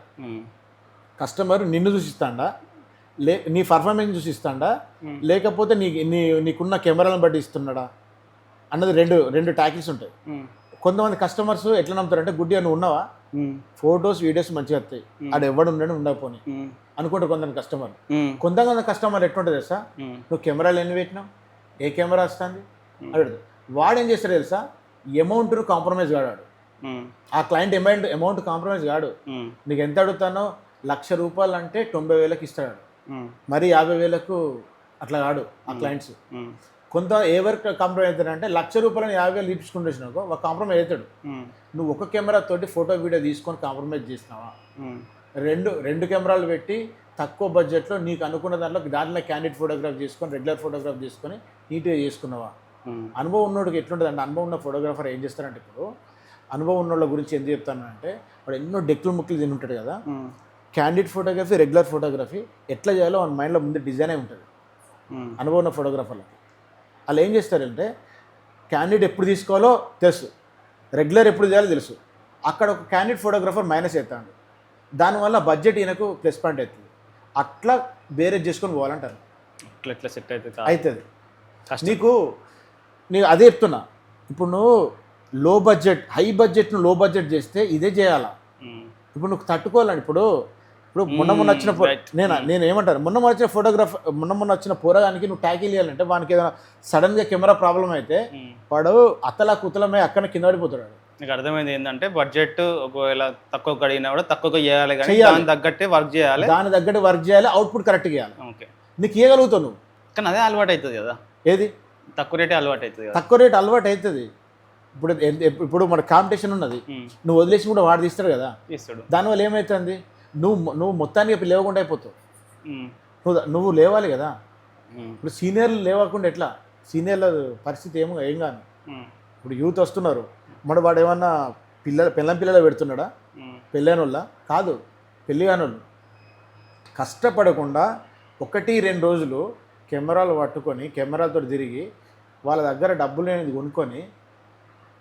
కస్టమర్ నిన్ను చూసిస్తాడా, నీ పర్ఫార్మెన్స్ చూసిస్తాడా, లేకపోతే నీకున్న కెమెరాలను బట్టి ఇస్తున్నాడా అన్నది రెండు టాకిల్స్ ఉంటాయి. కొంతమంది కస్టమర్స్ ఎట్లా నమ్ముతారంటే, గుడ్డి నువ్వు ఉన్నావా, ఫొటోస్ వీడియోస్ మంచిగా వస్తాయి, ఆడు ఎవడు ఉండని ఉండకపోని అనుకుంటారు కొంతమంది కస్టమర్. కొంతమంది కస్టమర్ ఎట్లుంటుంది తెలుసా, నువ్వు కెమెరాలు ఎన్ని పెట్టినావు, ఏ కెమెరా వస్తుంది అడుగుతుంది. వాడు ఏం చేస్తాడు తెలుసా, అమౌంట్ను కాంప్రమైజ్ కాడాడు, ఆ క్లయింట్ అమౌంట్ కాంప్రమైజ్ కాడు. నీకు ఎంత అడుగుతానో 1,00,000 రూపాయలు అంటే 90,000కి ఇస్తాడు, మరి 50,000కు అట్లా కాడు ఆ క్లయింట్స్. కొంత ఎవరికి కాంప్రమైజ్ అవుతాడంటే 1,00,000 రూపాయలని 50,000 తీసుకుంటూ వచ్చినాకో ఒక కాంప్రమైజ్ అవుతాడు. నువ్వు ఒక కెమెరా తోటి ఫోటో వీడియో తీసుకొని కాంప్రమైజ్ చేసినావా, రెండు కెమెరాలు పెట్టి తక్కువ బడ్జెట్లో నీకు అనుకున్న దాంట్లో క్యాండిడ్ ఫోటోగ్రాఫ్ చేసుకొని రెగ్యులర్ ఫోటోగ్రాఫ్ చేసుకొని నీట్గా చేసుకున్నావా? అనుభవం ఉన్నోడికి ఎట్లుంటుంది అంటే, అనుభవం ఉన్న ఫోటోగ్రాఫర్ ఏం చేస్తారంటే, ఇప్పుడు అనుభవం ఉన్నోళ్ళ గురించి ఎందుకు చెప్తానంటే, వాడు ఎన్నో డెక్కులు ముక్కులు తిని ఉంటాడు కదా. క్యాండిడ్ ఫోటోగ్రఫీ రెగ్యులర్ ఫోటోగ్రఫీ ఎట్లా చేయాలో మన మైండ్లో ముందు డిజైన్ అయి ఉంటుంది అనుభవం ఉన్న ఫోటోగ్రాఫర్లకి. వాళ్ళు ఏం చేస్తారంటే క్యాండిడేట్ ఎప్పుడు తీసుకోవాలో తెలుసు, రెగ్యులర్ ఎప్పుడు చేయాలో తెలుసు. అక్కడ ఒక క్యాండిడేట్ ఫోటోగ్రాఫర్ మైనస్ అవుతాడు, దానివల్ల బడ్జెట్ ఈయనకు ప్లస్ పాయింట్ అవుతుంది. అట్లా బేరేజ్ చేసుకొని పోవాలంటారు. ఎట్లా సెట్ అవుతుంది అవుతుంది. నీకు అదే చెప్తున్నా, ఇప్పుడు నువ్వు లో బడ్జెట్ హై బడ్జెట్ను లో బడ్జెట్ చేస్తే ఇదే చేయాలా. ఇప్పుడు నువ్వు తట్టుకోవాలని ఇప్పుడు మొన్న వచ్చిన నేను ఏమంటాను, మొన్న వచ్చిన ఫోటోగ్రాఫర్ మొన్న వచ్చిన పోరగానికి నువ్వు ట్యాకిల్ చేయాలంటే వానికి ఏదైనా సడన్గా కెమెరా ప్రాబ్లం అయితే వాడు అతలా కుతలమే అక్కడ కింద పడిపోతాడు. నీకు అర్థమైంది ఏంటంటే బడ్జెట్ ఒకవేళ తక్కువ కడిగినా కూడా తక్కువగా చేయాలి, కానీ దాని తగ్గట్టే వర్క్ చేయాలి, దాని తగ్గట్టు వర్క్ చేయాలి, అవుట్పుట్ కరెక్ట్గా చేయాలి. ఓకే, నీకు ఇవ్వగలుగుతావు నువ్వు. కానీ అదే అలవాటు అవుతుంది కదా, ఏది తక్కువ రేటే అలవాటు అవుతుంది కదా. తక్కువ రేట్ అలవాటు అవుతుంది. ఇప్పుడు మన కాంపిటీషన్ ఉన్నది, నువ్వు వదిలేసి కూడా వాడు తీస్తాడు కదా, తీస్తాడు. దానివల్ల ఏమవుతుంది, నువ్వు మొత్తానికి లేవకుండా అయిపోతావు. నువ్వు లేవాలి కదా. ఇప్పుడు సీనియర్లు లేవకుండా ఎట్లా, సీనియర్ల పరిస్థితి ఏం కాను. ఇప్పుడు యూత్ వస్తున్నారు, వాడు ఏమన్నా పెళ్ళం పిల్లలు పెడుతున్నాడా, పెళ్ళైన వాళ్ళ కాదు, పెళ్ళి కాని వాళ్ళు కష్టపడకుండా 1-2 రోజులు కెమెరాలు పట్టుకొని కెమెరాలతో తిరిగి వాళ్ళ దగ్గర డబ్బులు అనేది కొనుక్కొని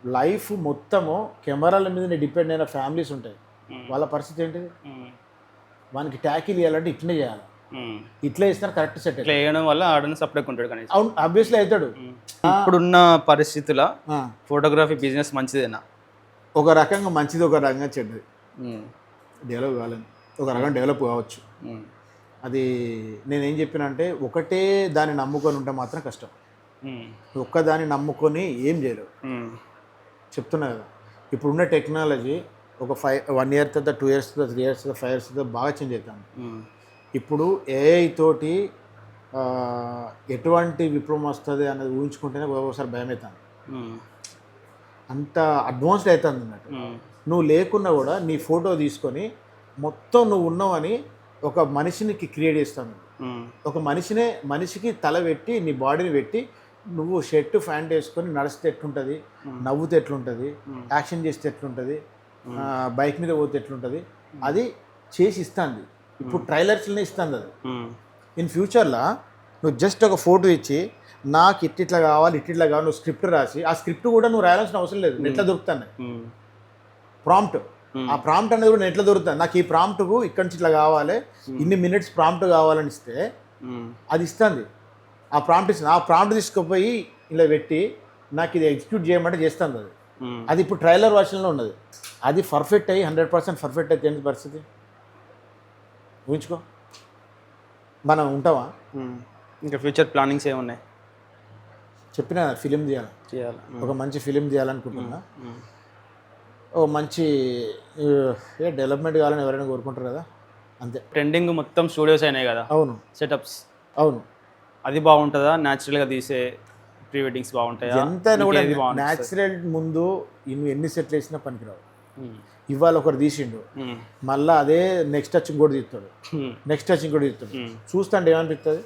లైఫ్ మొత్తము కెమెరాల మీదనే డిపెండ్ అయిన ఫ్యామిలీస్ ఉంటాయి. వాళ్ళ పరిస్థితి ఏంటిది, వానికి ట్యాకిల్ చేయాలంటే ఇట్లనే చేయాలి, ఇట్లా ఇస్తారు కరెక్ట్ సెట్ చేయడం వల్ల ఆడియన్స్ సపరేట్ ఉంటాడు. కానీ అవును, ఆబ్వియస్లీ అవుతాడు. ఇప్పుడున్న పరిస్థితుల ఫోటోగ్రఫీ బిజినెస్ మంచిదేనా? ఒక రకంగా మంచిది, ఒక రకంగా చెడ్డది. డెవలప్ కావాలని ఒక రకంగా డెవలప్ కావచ్చు. అది నేనేం చెప్పిన అంటే ఒకటే దాన్ని నమ్ముకొని ఉంటే మాత్రం కష్టం. ఒక్కదాన్ని నమ్ముకొని ఏం చేయలేవు. చెప్తున్నా కదా, ఇప్పుడున్న టెక్నాలజీ ఒక 1 year తర్వాత 2 years తర్వాత 3 years తర్వాత 5 years తర్వాత బాగా చేంజ్ అవుతాను. ఇప్పుడు ఏఐ తోటి ఎటువంటి విప్లవం వస్తుంది అనేది ఊహించుకుంటేనే ఒకసారి భయం అవుతాను. అంత అడ్వాన్స్డ్ అవుతుంది అన్నట్టు. నువ్వు లేకున్నా కూడా నీ ఫోటో తీసుకొని మొత్తం నువ్వు ఉన్నావని ఒక మనిషినికి క్రియేట్ చేస్తాను. ఒక మనిషికి తల పెట్టి నీ బాడీని పెట్టి నువ్వు షర్ట్ ప్యాంట్ వేసుకొని నడిస్తే ఎట్లుంటుంది, నవ్వుతే ఎట్లుంటుంది, యాక్షన్ చేస్తే ఎట్లుంటుంది, బైక్ మీద పోతే ఎట్లుంటుంది, అది చేసి ఇస్తుంది. ఇప్పుడు ట్రైలర్స్లోనే ఇస్తుంది అది. ఇన్ ఫ్యూచర్లో నువ్వు జస్ట్ ఒక ఫోటో ఇచ్చి నాకు ఇట్లా కావాలి నువ్వు స్క్రిప్ట్ రాసి, ఆ స్క్రిప్ట్ కూడా నువ్వు రాయాల్సిన అవసరం లేదు, నెట్లో దొరుకుతాను. ప్రాంప్ట్, ఆ ప్రాంప్ట్ అనేది కూడా నెట్లో దొరుకుతుంది. నాకు ఈ ప్రాంప్ట్కు ఇక్కడి నుంచి ఇట్లా కావాలి, ఇన్ని మినిట్స్ ప్రాంప్ట్ కావాలని ఇస్తే అది ఇస్తుంది. ఆ ప్రాంప్ట్ ఇస్తుంది. ఆ ప్రాంప్ట్ తీసుకుపోయి ఇలా పెట్టి నాకు ఇది ఎగ్జిక్యూట్ చేయమంటే చేస్తుంది అది. అది ఇప్పుడు ట్రైలర్ వర్షన్లో ఉన్నది. అది పర్ఫెక్ట్ అయ్యి 100% పర్ఫెక్ట్ అయితే ఏంటి పరిస్థితి ఊహించుకో. మనం ఉంటావా? ఇంకా ఫ్యూచర్ ప్లానింగ్స్ ఏమున్నాయి? చెప్పిన ఫిలిం చేయాలి, ఒక మంచి ఫిలిం చేయాలనుకుంటున్నా. ఓ మంచి డెవలప్మెంట్ కావాలని ఎవరైనా కోరుకుంటారు కదా, అంతే. ట్రెండింగ్ మొత్తం స్టూడియోస్ అయినాయి కదా. అవును, సెటప్స్. అవును. అది బాగుంటుందా? న్యాచురల్గా తీసే ప్రీ వెడ్డింగ్స్ బాగుంటాయా? ఎంతైనా కూడా న్యాచురల్ ముందు ఎన్ని సెట్లు వేసినా పనికిరావు. ఇవాళ ఒకరు తీసిండు, మళ్ళీ అదే నెక్స్ట్ టచ్ కూడా తీస్తాడు, నెక్స్ట్ టచ్ కూడా తీస్తాడు. చూస్తుంటే ఏమనిపిస్తుంది?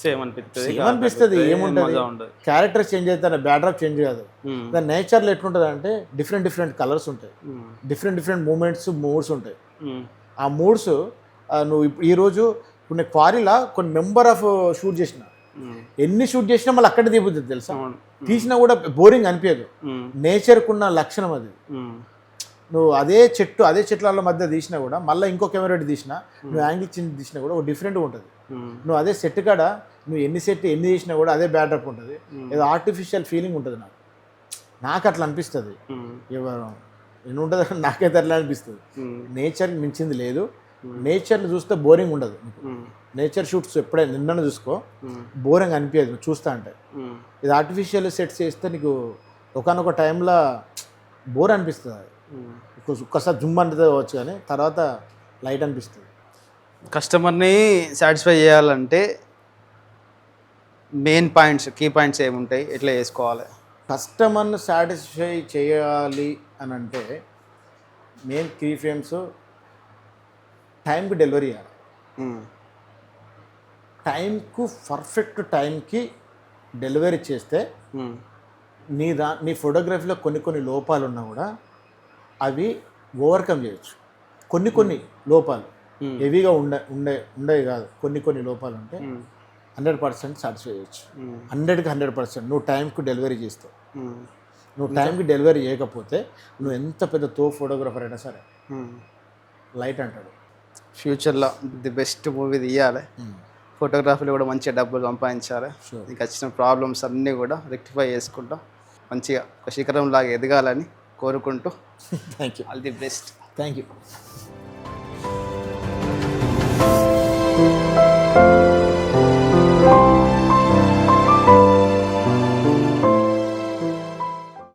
సేమ్ అనిపిస్తుంది. ఏముంటుంది, క్యారెక్టర్ చేంజ్ అవుతాయి, బ్యాక్డ్రాప్ చేంజ్ కాదు. దాని నేచర్లో ఎట్లుంటుంది అంటే డిఫరెంట్ కలర్స్ ఉంటాయి, డిఫరెంట్ మూడ్స్ ఉంటాయి. ఆ మూడ్స్ నువ్వు ఈరోజు ఇప్పుడు నేను క్వారీలా కొన్ని నెంబర్ ఆఫ్ షూట్ చేసిన, ఎన్ని షూట్ చేసినా మళ్ళీ అక్కడే దిగుతుంది తెలుసా. తీసినా కూడా బోరింగ్ అనిపించదు. నేచర్కున్న లక్షణం అది. నువ్వు అదే చెట్ల మధ్య తీసినా కూడా మళ్ళీ ఇంకో కెమెరా తీసినా, నువ్వు యాంగిల్ చిన్న తీసినా కూడా ఒక డిఫరెంట్గా ఉంటుంది. నువ్వు అదే సెట్ కాడ నువ్వు ఎన్ని చేసినా కూడా అదే బ్యాటప్ ఉంటుంది. ఏదో ఆర్టిఫిషియల్ ఫీలింగ్ ఉంటుంది. నాకు అట్లా అనిపిస్తుంది. ఎన్ని ఉంటుంది నాకైతే అట్లా అనిపిస్తుంది. నేచర్ మించింది లేదు. నేచర్ని చూస్తే బోరింగ్ ఉండదు. నేచర్ షూట్స్ ఎప్పుడైనా నిన్న చూసుకో, బోరింగ్ అనిపించదు నువ్వు చూస్తా అంటే. ఇది ఆర్టిఫిషియల్ సెట్స్ చేస్తే నీకు ఒకనొక టైంలో బోర్ అనిపిస్తుంది. ఒక్కసారి జుమ్ అంటే వచ్చు, కానీ తర్వాత లైట్ అనిపిస్తుంది. కస్టమర్ని సాటిస్ఫై చేయాలంటే మెయిన్ పాయింట్స్, కీ పాయింట్స్ ఏముంటాయి, ఎట్లా చేసుకోవాలి? కస్టమర్ని సాటిస్ఫై చేయాలి అని అంటే మెయిన్ కీ ఫ్రేమ్స్, టైంకి డెలివరీ చేయాలి. టైంకు పర్ఫెక్ట్ టైంకి డెలివరీ చేస్తే నీ ఫోటోగ్రఫీలో కొన్ని లోపాలు ఉన్నా కూడా అవి ఓవర్కమ్ చేయొచ్చు. కొన్ని లోపాలు హెవీగా ఉండే కాదు, కొన్ని లోపాలు ఉంటే 100% సాటిస్ఫై చేయొచ్చు. 100కి 100% నువ్వు టైంకి డెలివరీ చేస్తావు. నువ్వు టైంకి డెలివరీ చేయకపోతే నువ్వు ఎంత పెద్ద ఫోటోగ్రాఫర్ అయినా సరే లైట్ అంటాడు. ఫ్యూచర్లో ది బెస్ట్ మూవీ తీయాలి, ఫోటోగ్రఫీలో కూడా మంచిగా డబ్బులు సంపాదించాలి, నీకు వచ్చిన ప్రాబ్లమ్స్ అన్నీ కూడా రెక్టిఫై చేసుకుంటా మంచిగా ఒక శిఖరం లాగా ఎదగాలని కోరుకుంటూ thank you. All the best. Thank you.